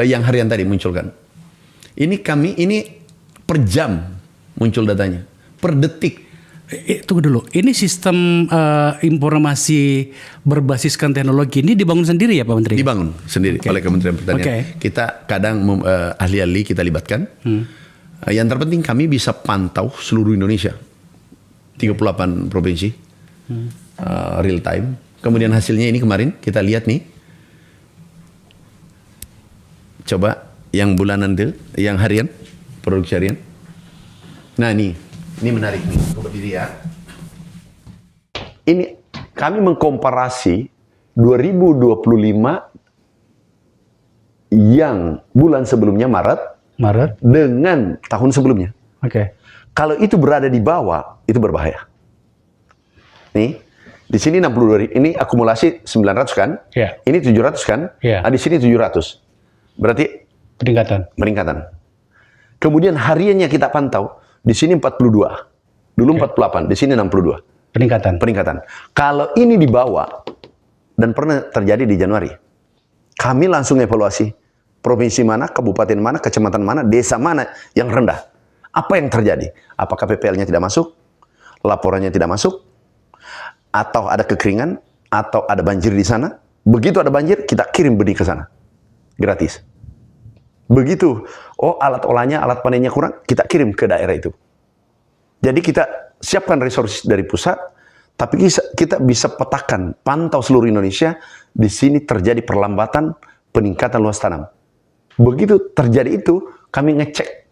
yang harian tadi munculkan. Ini per jam muncul datanya, per detik Tunggu dulu. Ini sistem informasi berbasiskan teknologi ini dibangun sendiri ya Pak Menteri? Dibangun sendiri oleh Kementerian Pertanian. Kita kadang ahli-ahli kita libatkan. Yang terpenting kami bisa pantau seluruh Indonesia. 38 provinsi. Real time. Kemudian hasilnya ini kemarin kita lihat nih. Coba yang bulanan itu, yang harian, produksi harian. Nah ini menarik nih, coba dilihat. Ini kami mengkomparasi 2025 yang bulan sebelumnya Maret dengan tahun sebelumnya. Oke. Kalau itu berada di bawah, itu berbahaya. Nih, di sini 62, ini akumulasi 900 kan? Ya. Ini 700 kan? Ya. Nah, di sini 700. Berarti peningkatan. Kemudian hariannya kita pantau. Di sini 42. Dulu 48, di sini 62. Peningkatan. Kalau ini dibawa, dan pernah terjadi di Januari, kami langsung evaluasi. Provinsi mana, kabupaten mana, kecamatan mana, desa mana yang rendah. Apa yang terjadi? Apakah PPL-nya tidak masuk? Laporannya tidak masuk? Atau ada kekeringan? Atau ada banjir di sana? Begitu ada banjir, kita kirim benih ke sana. Gratis. Begitu, alat olahnya, alat panennya kurang, kita kirim ke daerah itu. Jadi kita siapkan resources dari pusat, tapi kita bisa petakan, pantau seluruh Indonesia, di sini terjadi perlambatan peningkatan luas tanam. Begitu terjadi itu, kami ngecek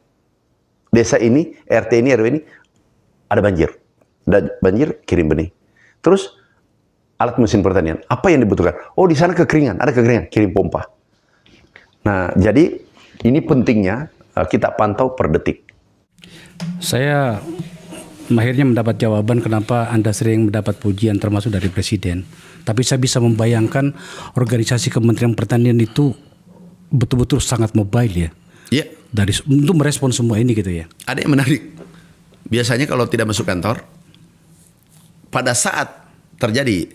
desa ini, RT ini, RW ini, ada banjir. Ada banjir, kirim benih. Terus, alat mesin pertanian, apa yang dibutuhkan? Oh, di sana kekeringan, ada kekeringan, kirim pompa. Nah, jadi ini pentingnya kita pantau per detik. Saya akhirnya mendapat jawaban kenapa Anda sering mendapat pujian termasuk dari Presiden. Tapi saya bisa membayangkan organisasi Kementerian Pertanian itu betul-betul sangat mobile ya. Iya. Untuk merespon semua ini gitu ya. Ada yang menarik. Biasanya kalau tidak masuk kantor, pada saat terjadi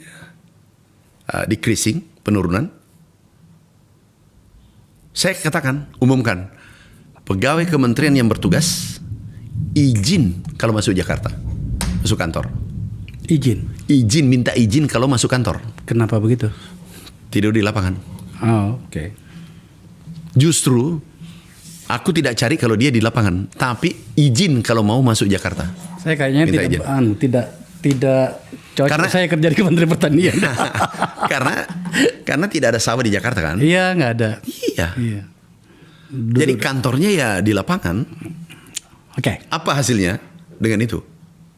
decreasing, penurunan, saya katakan, umumkan, pegawai kementerian yang bertugas izin kalau masuk Jakarta, masuk kantor. Minta izin kalau masuk kantor. Kenapa begitu? Tidur di lapangan. Oh, oke. Justru aku tidak cari kalau dia di lapangan, tapi izin kalau mau masuk Jakarta. Saya kayaknya tidak cocok karena saya kerja di Kementerian Pertanian. karena tidak ada sawah di Jakarta kan? Iya, nggak ada. Iya. Jadi kantornya ya di lapangan. Oke. Apa hasilnya dengan itu?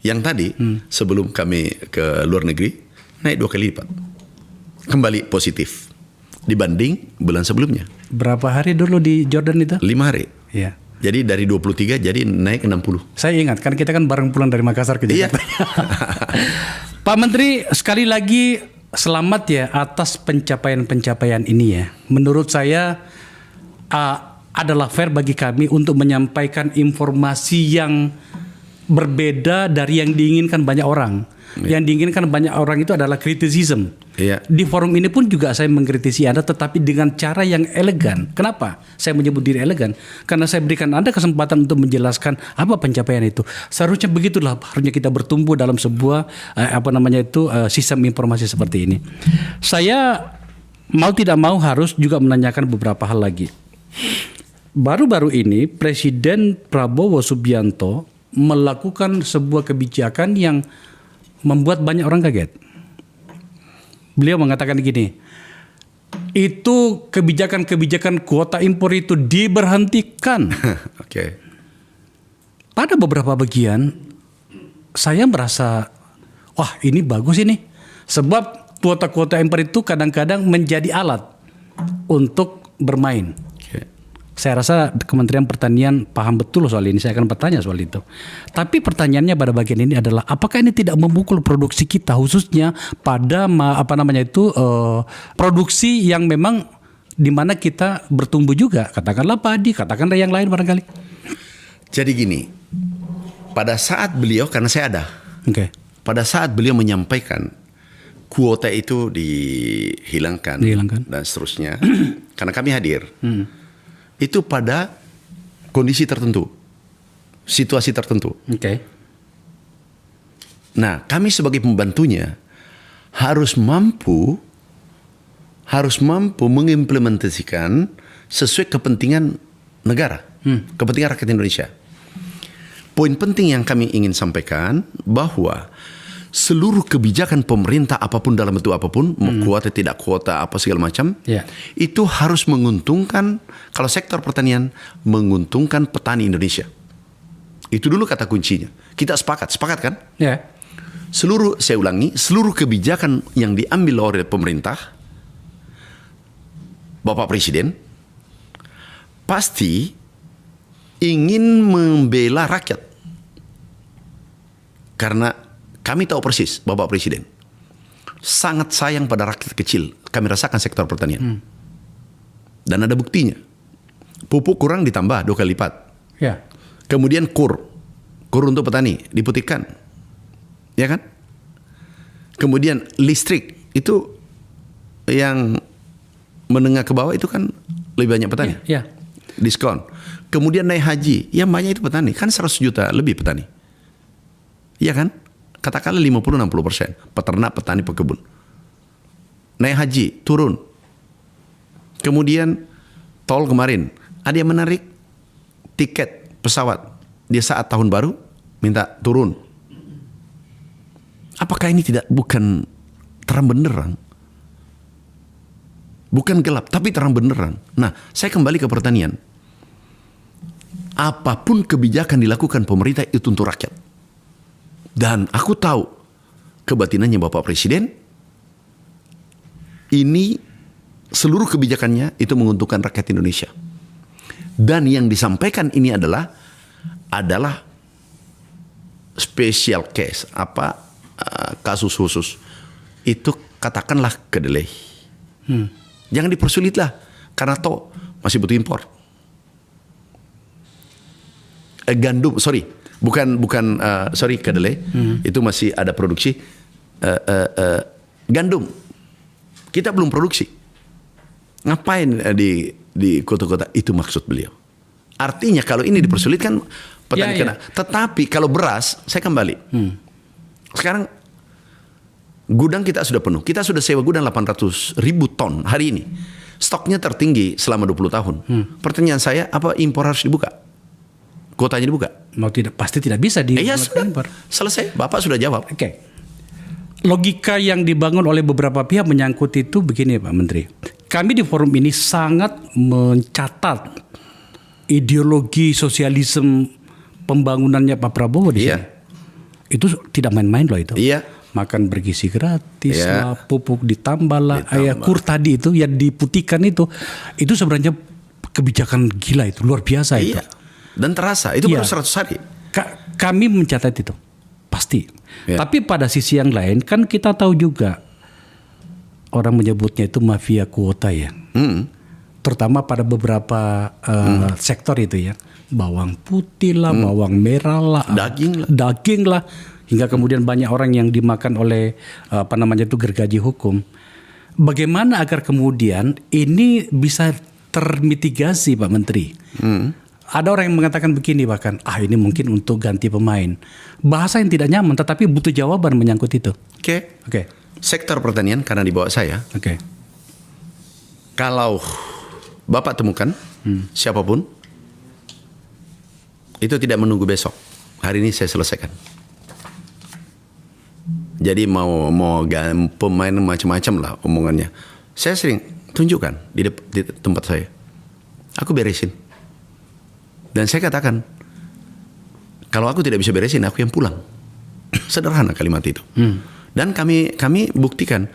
Yang tadi sebelum kami ke luar negeri naik 2 kali lipat, kembali positif dibanding bulan sebelumnya. Berapa hari dulu di Jordan itu? 5 hari. Iya. Jadi dari 23 jadi naik 60. Saya ingat, kan kita kan bareng pulang dari Makassar ke Jakarta. Iya. Pak Menteri, sekali lagi selamat ya atas pencapaian-pencapaian ini ya. Menurut saya adalah fair bagi kami untuk menyampaikan informasi yang berbeda dari yang diinginkan banyak orang. Yang diinginkan banyak orang itu adalah criticism. Iya. Di forum ini pun juga saya mengkritisi Anda, tetapi dengan cara yang elegan. Kenapa saya menyebut diri elegan? Karena saya berikan Anda kesempatan untuk menjelaskan apa pencapaian itu. Seharusnya begitulah, harusnya kita bertumbuh dalam sebuah sistem informasi seperti ini. Saya mau tidak mau harus juga menanyakan beberapa hal lagi. Baru-baru ini Presiden Prabowo Subianto melakukan sebuah kebijakan yang membuat banyak orang kaget. Beliau mengatakan gini, itu kebijakan kuota impor itu diberhentikan. Oke. Pada beberapa bagian saya merasa, wah ini bagus ini. Sebab kuota impor itu kadang-kadang menjadi alat untuk bermain. Saya rasa Kementerian Pertanian paham betul soal ini. Saya akan bertanya soal itu. Tapi pertanyaannya pada bagian ini adalah, apakah ini tidak memukul produksi kita, khususnya pada produksi yang memang di mana kita bertumbuh juga, katakanlah padi, katakanlah yang lain barangkali. Jadi gini, pada saat beliau, karena saya ada, pada saat beliau menyampaikan kuota itu dihilangkan dan seterusnya, karena kami hadir. Itu pada kondisi tertentu, situasi tertentu. Nah, kami sebagai pembantunya harus mampu mengimplementasikan sesuai kepentingan negara, kepentingan rakyat Indonesia. Poin penting yang kami ingin sampaikan bahwa seluruh kebijakan pemerintah apapun dalam bentuk apapun, kuota tidak kuota apa segala macam, itu harus menguntungkan, kalau sektor pertanian menguntungkan petani Indonesia. Itu dulu kata kuncinya. Kita sepakat kan? Ya. Saya ulangi, seluruh kebijakan yang diambil oleh pemerintah, Bapak Presiden, pasti ingin membela rakyat. Karena kami tahu persis, Bapak Presiden sangat sayang pada rakyat kecil. Kami rasakan sektor pertanian. Dan ada buktinya. Pupuk kurang ditambah 2 kali lipat. Ya. Kemudian kur untuk petani diputihkan. Ya kan? Kemudian listrik itu yang menengah ke bawah itu kan lebih banyak petani. Ya. Diskon. Kemudian naik haji, yang banyak itu petani. Kan 100 juta lebih petani. Iya kan? Katakanlah 50-60%. Peternak, petani, pekebun. Naik haji, turun. Kemudian tol kemarin. Ada yang menarik tiket pesawat. Dia saat tahun baru minta turun. Apakah ini bukan terang benderang? Bukan gelap, tapi terang benderang. Nah, saya kembali ke pertanian. Apapun kebijakan dilakukan pemerintah itu untuk rakyat. Dan aku tahu kebatinannya Bapak Presiden. Ini seluruh kebijakannya itu menguntungkan rakyat Indonesia. Dan yang disampaikan ini adalah special case, kasus khusus. Itu katakanlah kedelai. Jangan dipersulit lah, karena toh masih butuh impor. Gandum, kedelai itu masih ada produksi. Gandum kita belum produksi. Ngapain di kota-kota? Itu maksud beliau. Artinya kalau ini dipersulitkan petani kena. Tetapi kalau beras, saya kembali. Sekarang gudang kita sudah penuh. Kita sudah sewa gudang 800.000 ton hari ini. Stoknya tertinggi selama 20 tahun. Pertanyaan saya, apa impor harus dibuka? Kuotanya dibuka? Pasti tidak bisa impor. Selesai. Bapak sudah jawab. Oke. Logika yang dibangun oleh beberapa pihak menyangkut itu begini, Pak Menteri. Kami di forum ini sangat mencatat ideologi sosialisme pembangunannya Pak Prabowo di sini. Itu tidak main-main loh itu. Iya. Makan bergizi gratis lah, pupuk ditambah lah, kur tadi itu yang diputihkan itu sebenarnya kebijakan gila itu, luar biasa itu. Dan terasa, itu baru 100 hari. Kami mencatat itu, pasti. Tapi pada sisi yang lain kan kita tahu juga orang menyebutnya itu mafia kuota ya. Terutama pada beberapa sektor itu ya. Bawang putih lah, bawang merah lah, daging lah, hingga kemudian banyak orang yang dimakan oleh gergaji hukum. Bagaimana agar kemudian ini bisa termitigasi, Pak Menteri? Ada orang yang mengatakan begini bahkan, ini mungkin untuk ganti pemain. Bahasa yang tidak nyaman, tetapi butuh jawaban menyangkut itu. Oke. Sektor pertanian karena di bawah saya. Kalau Bapak temukan siapapun, itu tidak menunggu besok. Hari ini saya selesaikan. Jadi mau pemain macam-macam lah omongannya. Saya sering tunjukkan di tempat saya. Aku beresin. Dan saya katakan, kalau aku tidak bisa beresin, aku yang pulang. Sederhana kalimat itu. Dan kami buktikan.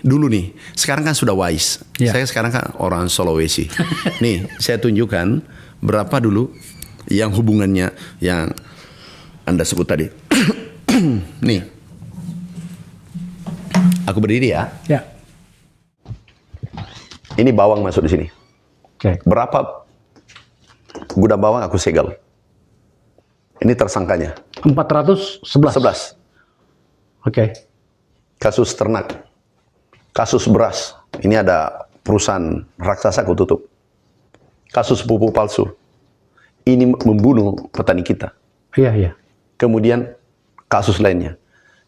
Dulu sekarang kan sudah wise. Saya sekarang kan orang Sulawesi. Saya tunjukkan berapa dulu yang hubungannya yang Anda sebut tadi. Aku berdiri ya. Ini bawang masuk di sini. Berapa gudang bawang aku segel? Ini tersangkanya. 411. Kasus ternak. Kasus beras. Ini ada perusahaan raksasa aku tutup. Kasus pupuk palsu. Ini membunuh petani kita. Kemudian kasus lainnya.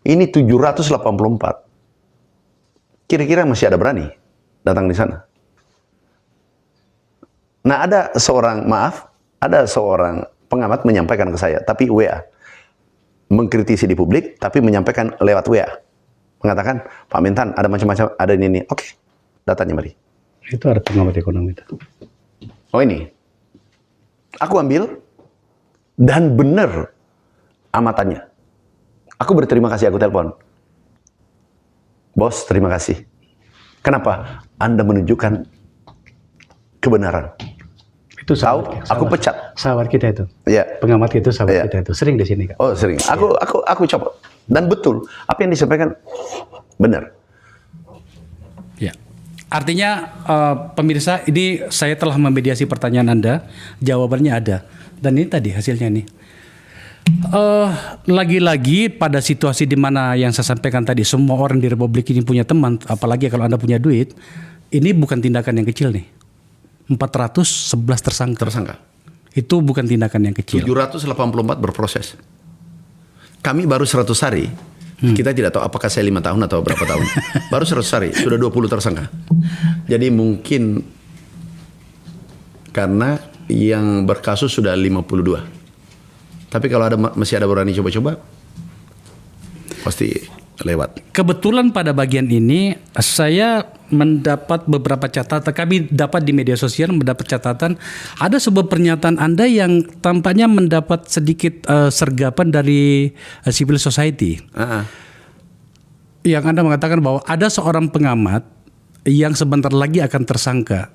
Ini 784. Kira-kira masih ada berani datang di sana. Nah, ada seorang pengamat menyampaikan ke saya, tapi WA. Mengkritisi di publik, tapi menyampaikan lewat WA. Mengatakan, Pak Mentan, ada macam-macam, ada ini. Oke, datanya mari. Itu ada pengamat ekonomi itu. Oh ini. Aku ambil, dan benar amatannya. Aku berterima kasih, aku telepon. Bos, terima kasih. Kenapa? Anda menunjukkan kebenaran. Itu Tahu, aku pecat. Sahabat kita itu. Ya. Pengamat itu sahabat kita itu. Sering di sini, Kak. Oh, sering. Aku coba. Dan betul, apa yang disampaikan benar. Ya. Artinya pemirsa, ini saya telah memediasi pertanyaan Anda, jawabannya ada. Dan ini tadi hasilnya nih. Lagi-lagi pada situasi di mana yang saya sampaikan tadi, semua orang di Republik ini punya teman, apalagi kalau Anda punya duit, ini bukan tindakan yang kecil nih. 411 tersangka. Itu bukan tindakan yang kecil. 784 berproses. Kami baru 100 hari. Kita tidak tahu apakah saya 5 tahun atau berapa tahun. Baru 100 hari, sudah 20 tersangka. Jadi mungkin karena yang berkasus sudah 52. Tapi kalau masih ada berani coba-coba, pasti lewat. Kebetulan pada bagian ini saya mendapat beberapa catatan. Kami dapat di media sosial mendapat catatan ada sebuah pernyataan Anda yang tampaknya mendapat sedikit sergapan dari civil society. Yang Anda mengatakan bahwa ada seorang pengamat yang sebentar lagi akan tersangka.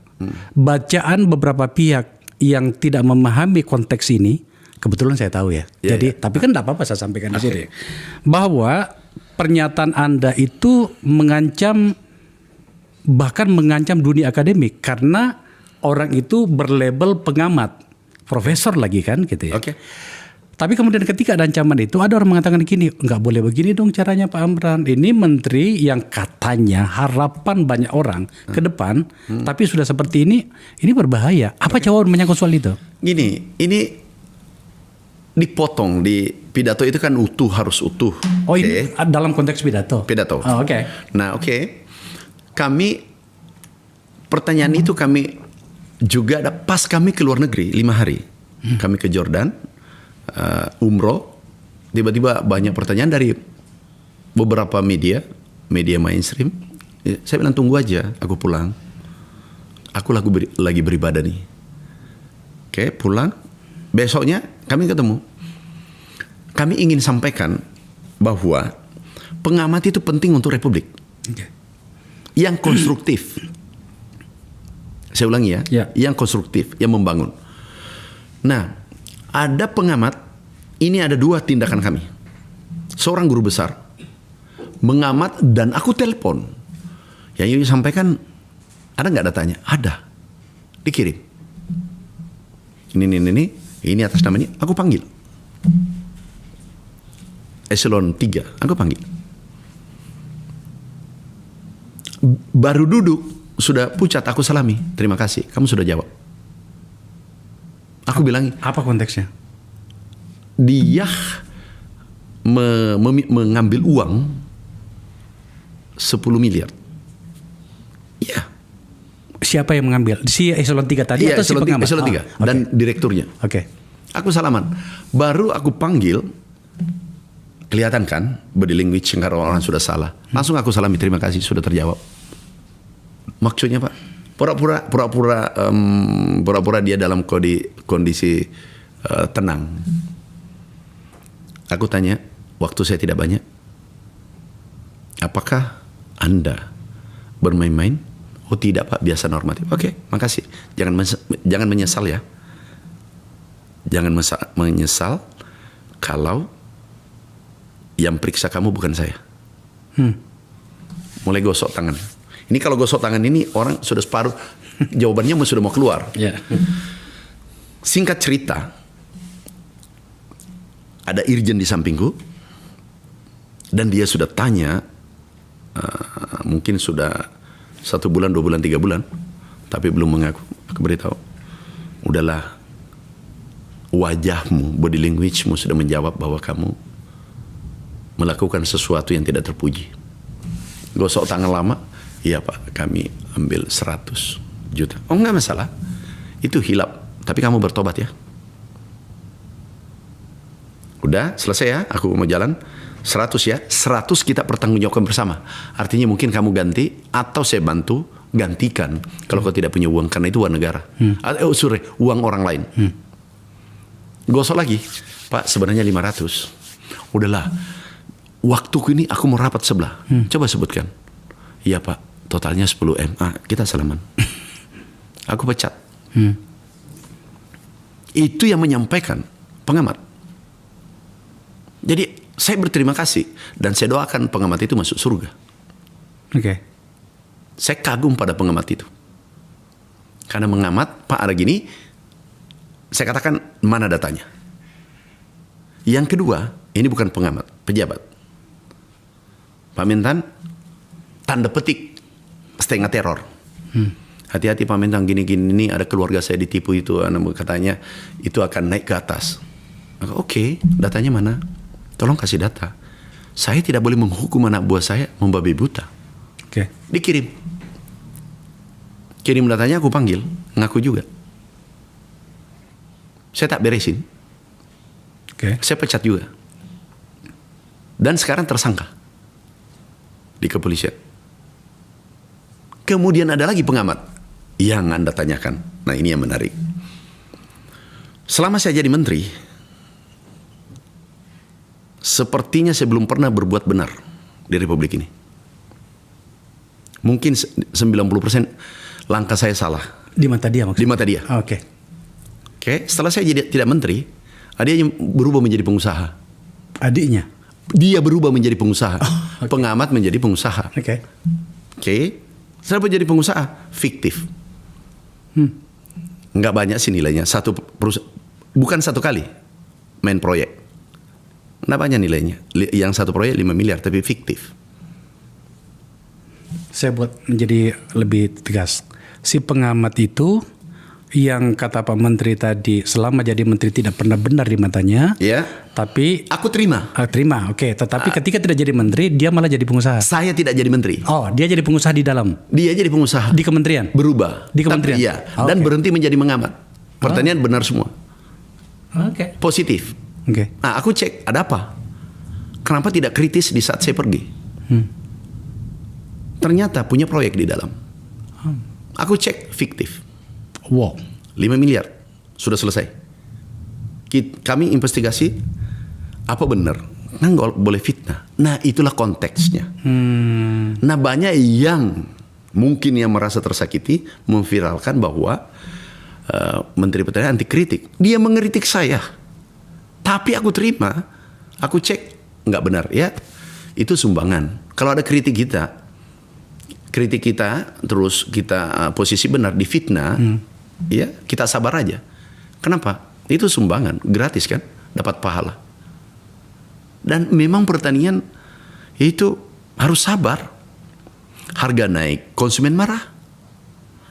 Bacaan beberapa pihak yang tidak memahami konteks ini, kebetulan saya tahu ya. Jadi tapi kan tidak apa-apa saya sampaikan di sini. Bahwa pernyataan Anda itu bahkan mengancam dunia akademik karena orang itu berlabel pengamat, profesor lagi kan gitu ya. Tapi kemudian ketika ada ancaman itu ada orang mengatakan gini, nggak boleh begini dong caranya Pak Amran. Ini menteri yang katanya harapan banyak orang ke depan, tapi sudah seperti ini berbahaya. Apa jawaban menyangkut soal itu? Gini, ini dipotong di pidato itu kan utuh, harus utuh. Oh ini dalam konteks pidato? Pidato. Oh, Nah kami, pertanyaan itu kami juga ada pas kami ke luar negeri 5 hari. Kami ke Jordan, umroh, tiba-tiba banyak pertanyaan dari beberapa media mainstream. Saya bilang tunggu aja, aku pulang. Aku lagi beribadah nih. Pulang. Besoknya kami ketemu. Kami ingin sampaikan bahwa pengamat itu penting untuk Republik. Yang konstruktif. Saya ulangi ya. Yang konstruktif, yang membangun. Nah, ada pengamat, ini ada 2 tindakan kami. Seorang guru besar mengamat dan aku telepon. Yang disampaikan, ada nggak datanya? Ada. Dikirim. Ini atas nama ini, aku panggil. Eselon 3, aku panggil. Baru duduk, sudah pucat, aku salami. Terima kasih, kamu sudah jawab. Aku bilang, apa konteksnya? Dia mengambil uang 10 miliar. Iya. Siapa yang mengambil? Si Eselon 3 tadi atau si pengamat? Eselon 3 dan direkturnya. Aku salaman. Baru aku panggil, kelihatan kan body language karena orang sudah salah. Langsung aku salami, terima kasih sudah terjawab. Maksudnya Pak, pura-pura dia dalam kondisi tenang. Aku tanya, waktu saya tidak banyak. Apakah Anda bermain-main? Oh tidak Pak, biasa normatif. Oke, makasih. Jangan menyesal ya. Jangan menyesal kalau yang periksa kamu bukan saya. Mulai gosok tangan. Ini kalau gosok tangan ini orang sudah separuh jawabannya sudah mau keluar. Singkat cerita, ada irjen di sampingku dan dia sudah tanya, mungkin sudah 1 bulan, 2 bulan, 3 bulan, tapi belum mengaku. Aku beritahu, udahlah, wajahmu, body language-mu sudah menjawab bahwa kamu melakukan sesuatu yang tidak terpuji. Gosok tangan lama, iya Pak, kami ambil 100 juta. Oh enggak masalah, itu hilap, tapi kamu bertobat ya. Udah selesai ya, aku mau jalan. 100 ya, 100 kita pertanggungjawabkan bersama. Artinya mungkin kamu ganti atau saya bantu gantikan kalau kau tidak punya uang, karena itu uang negara. Uang orang lain. Gosok lagi, Pak sebenarnya 500. Udahlah, waktuku ini aku mau rapat sebelah. Coba sebutkan. Iya Pak, totalnya 10 M. Kita salaman. Aku pecat. Itu yang menyampaikan pengamat. Jadi saya berterima kasih dan saya doakan pengamat itu masuk surga. Oke. Saya kagum pada pengamat itu. Karena mengamat, Pak ada gini, saya katakan mana datanya. Yang kedua, ini bukan pengamat, pejabat. Pak Mentan, tanda petik setengah teror. Hati-hati Pak Mentan, gini-gini ini ada keluarga saya ditipu itu, katanya itu akan naik ke atas. Oke, datanya mana? Tolong kasih data. Saya tidak boleh menghukum anak buah saya membabi buta. Oke. Dikirim. Kirim datanya, aku panggil, ngaku juga. Saya tak beresin. Oke. Saya pecat juga. Dan sekarang tersangka di kepolisian. Kemudian ada lagi pengamat yang Anda tanyakan. Nah ini yang menarik. Selama saya jadi menteri, sepertinya saya belum pernah berbuat benar di Republik ini. Mungkin 90% langkah saya salah. Di mata dia maksudnya? Di mata dia. Oke. Oke, setelah saya jadi tidak menteri, dia berubah menjadi pengusaha. Adiknya? Dia berubah menjadi pengusaha. Okay. Pengamat menjadi pengusaha. Oke. Oke. Setelah menjadi pengusaha, fiktif. Nggak banyak sih nilainya. Bukan satu kali main proyek. Nggak banyak nilainya. Yang satu proyek 5 miliar, tapi fiktif. Saya buat menjadi lebih tegas. Si pengamat itu yang kata Pak Menteri tadi, selama jadi menteri tidak pernah benar di matanya. Ya. Tapi aku terima. Terima, oke. Tetapi ketika tidak jadi menteri, dia malah jadi pengusaha. Saya tidak jadi menteri. Oh, dia jadi pengusaha di dalam. Dia jadi pengusaha di kementerian. Berubah di kementerian. Iya. Dan berhenti menjadi mengamat. Pertanyaan benar semua. Oke. Positif. Oke. Nah, aku cek ada apa? Kenapa tidak kritis di saat saya pergi? Ternyata punya proyek di dalam. Aku cek fiktif. Wow. 5 miliar. Sudah selesai. Kami investigasi. Apa benar? Nggak boleh fitnah. Nah itulah konteksnya. Nah banyak yang mungkin yang merasa tersakiti memviralkan bahwa Menteri Pertanian anti kritik. Dia mengkritik saya. Tapi aku terima. Aku cek. Nggak benar ya. Itu sumbangan. Kalau ada kritik kita terus kita posisi benar di fitnah, ya kita sabar aja. Kenapa? Itu sumbangan, gratis kan, dapat pahala. Dan memang pertanian itu harus sabar. Harga naik, konsumen marah.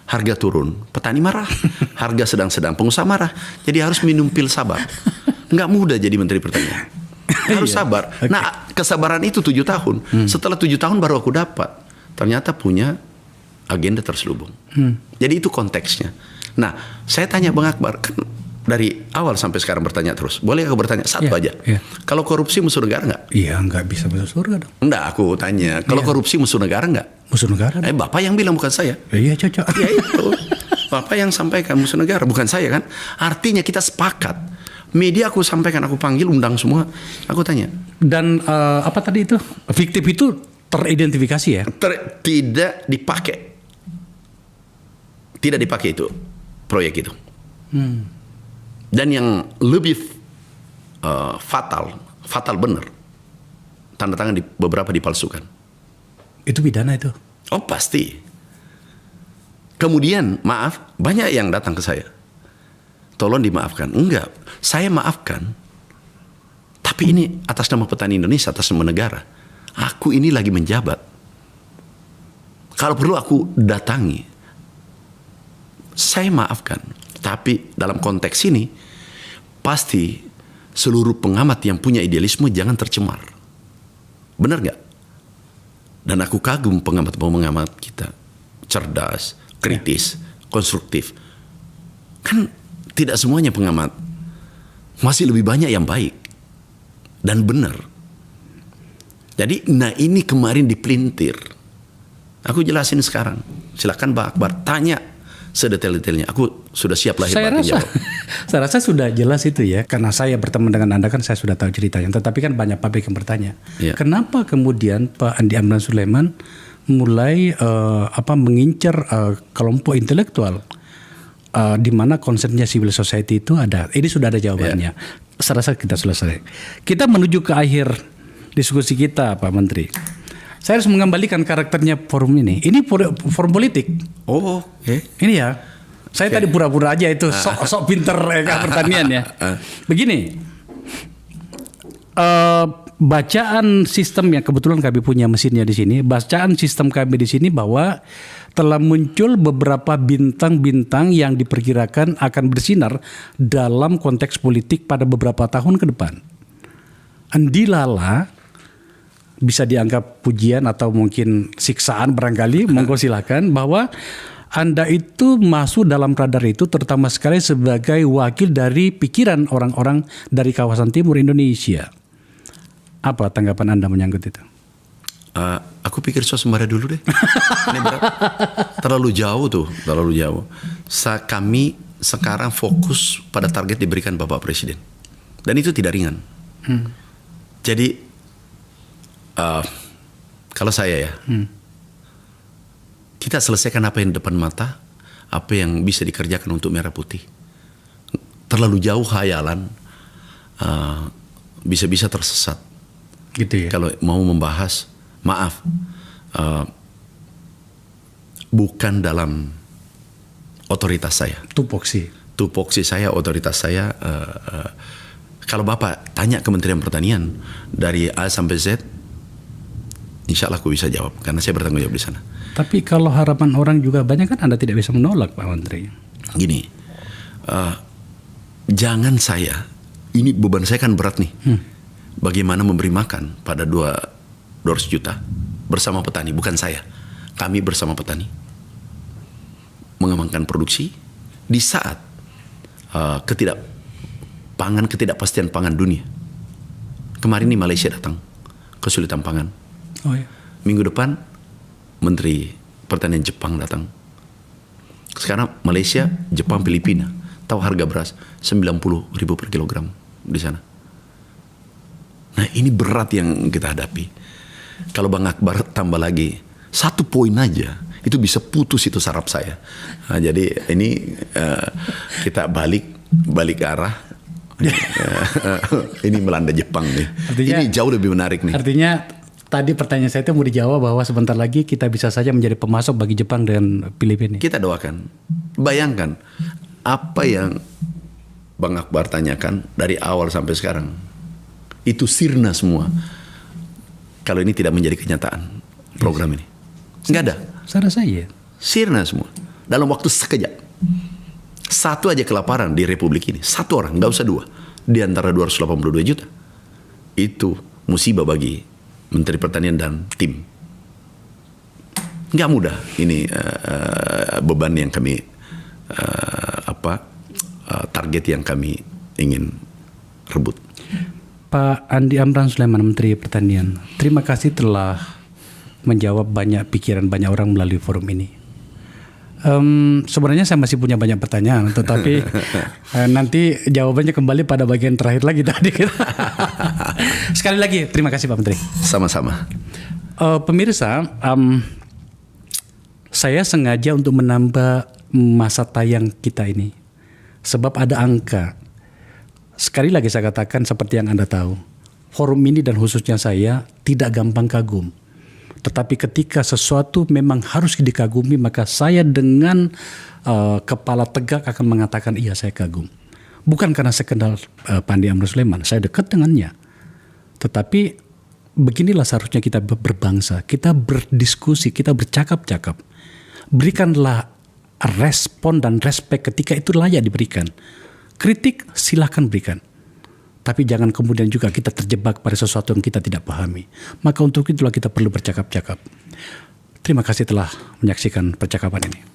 Harga turun, petani marah. Harga sedang-sedang, pengusaha marah. Jadi harus minum pil sabar. Nggak mudah jadi Menteri Pertanian. Harus sabar. Okay. Nah kesabaran itu 7 tahun. Setelah 7 tahun baru aku dapat. Ternyata punya agenda terselubung. Jadi itu konteksnya. Nah, saya tanya Bang Akbar, kan dari awal sampai sekarang bertanya terus. Boleh aku bertanya satu aja? Kalau korupsi musuh negara nggak? Iya, nggak bisa musuh surga dong. Enggak, aku tanya. Kalau korupsi musuh negara nggak? Musuh negara. Bapak yang bilang bukan saya. Iya, cocok. Ya itu. Bapak yang sampaikan musuh negara, bukan saya kan? Artinya kita sepakat. Media aku sampaikan, aku panggil, undang semua. Aku tanya. Dan apa tadi itu? Fiktif itu teridentifikasi ya? Tidak dipakai. Tidak dipakai itu proyek itu. Dan yang lebih fatal benar, tanda tangan beberapa dipalsukan. Itu pidana itu? Oh pasti. Kemudian maaf, banyak yang datang ke saya. Tolong dimaafkan. Enggak, saya maafkan. Tapi ini atas nama petani Indonesia, atas nama negara. Aku ini lagi menjabat. Kalau perlu aku datangi. Saya maafkan. Tapi dalam konteks ini, pasti seluruh pengamat yang punya idealisme jangan tercemar. Benar nggak? Dan aku kagum pengamat-pengamat kita. Cerdas, kritis, konstruktif. Kan tidak semuanya pengamat. Masih lebih banyak yang baik. Dan benar. Jadi, nah ini kemarin dipelintir. Aku jelasin sekarang. Silakan Pak Akbar tanya sedetail-detailnya. Aku sudah siap lahir batin jawab. Saya rasa sudah jelas itu ya. Karena saya berteman dengan Anda kan saya sudah tahu ceritanya. Tetapi kan banyak publik yang bertanya. Ya. Kenapa kemudian Pak Andi Amran Sulaiman mulai mengincar kelompok intelektual di mana konsepnya civil society itu ada. Ini sudah ada jawabannya. Saya rasa kita selesai. Kita menuju ke akhir diskusi kita Pak Menteri. Saya harus mengembalikan karakternya forum ini. Ini forum politik. Oh, Ini ya. Saya tadi pura-pura aja itu sok pinter pertanian ya. Begini. Bacaan sistem yang kebetulan kami punya mesinnya di sini. Bacaan sistem kami di sini bahwa telah muncul beberapa bintang-bintang yang diperkirakan akan bersinar dalam konteks politik pada beberapa tahun ke depan. Andi Lala bisa dianggap pujian atau mungkin siksaan barangkali, monggo silakan, bahwa Anda itu masuk dalam radar itu terutama sekali sebagai wakil dari pikiran orang-orang dari kawasan timur Indonesia. Apa tanggapan Anda menyangkut itu? Aku pikir swasembada dulu deh. Ini berat. Terlalu jauh tuh, terlalu jauh. Kami sekarang fokus pada target diberikan Bapak Presiden. Dan itu tidak ringan. Jadi, kalau saya ya, kita selesaikan apa yang depan mata, apa yang bisa dikerjakan untuk Merah Putih. Terlalu jauh hayalan, bisa-bisa tersesat. Gitu ya. Kalau mau membahas, maaf, bukan dalam otoritas saya. Tupoksi saya, otoritas saya. Kalau Bapak tanya Kementerian Pertanian dari A sampai Z, insya Allah aku bisa jawab karena saya bertanggung jawab di sana. Tapi kalau harapan orang juga banyak kan Anda tidak bisa menolak Pak Menteri. Gini, jangan ini beban saya kan berat nih. Bagaimana memberi makan pada 200 juta bersama petani, bukan saya. Kami bersama petani mengembangkan produksi di saat ketidakpastian pangan dunia. Kemarin ini Malaysia datang, kesulitan pangan. Oh ya. Minggu depan Menteri Pertanian Jepang datang. Sekarang Malaysia, Jepang, Filipina. Tahu harga beras 90.000 per kilogram di sana. Nah ini berat yang kita hadapi. Kalau Bang Akbar tambah lagi 1 poin aja, itu bisa putus itu saraf saya. Nah, jadi ini kita balik arah. Ini melanda Jepang nih. Artinya, ini jauh lebih menarik nih. Artinya tadi pertanyaan saya itu mau dijawab bahwa sebentar lagi kita bisa saja menjadi pemasok bagi Jepang dan Filipina. Kita doakan. Bayangkan apa yang Bang Akbar tanyakan dari awal sampai sekarang. Itu sirna semua. Kalau ini tidak menjadi kenyataan program ini. Nggak ada. Saya rasa iya. Sirna semua. Dalam waktu sekejap. 1 aja kelaparan di Republik ini. 1 orang, nggak usah 2. Di antara 282 juta. Itu musibah bagi Menteri Pertanian dan tim. Nggak mudah. Ini beban yang kami, target yang kami ingin rebut. Pak Andi Amran Sulaiman, Menteri Pertanian, terima kasih telah menjawab banyak pikiran banyak orang melalui forum ini. Sebenarnya saya masih punya banyak pertanyaan, tetapi nanti jawabannya kembali pada bagian terakhir lagi tadi. Sekali lagi terima kasih Pak Menteri. Sama-sama. Pemirsa, saya sengaja untuk menambah masa tayang kita ini, sebab ada angka. Sekali lagi saya katakan seperti yang Anda tahu, forum ini dan khususnya saya tidak gampang kagum. Tetapi ketika sesuatu memang harus dikagumi, maka saya dengan kepala tegak akan mengatakan iya saya kagum. Bukan karena saya kenal Pak Andi Amran Sulaiman, saya dekat dengannya. Tetapi beginilah seharusnya kita berbangsa, kita berdiskusi, kita bercakap-cakap. Berikanlah respon dan respek ketika itu layak diberikan. Kritik silahkan berikan. Tapi jangan kemudian juga kita terjebak pada sesuatu yang kita tidak pahami. Maka untuk itulah kita perlu bercakap-cakap. Terima kasih telah menyaksikan percakapan ini.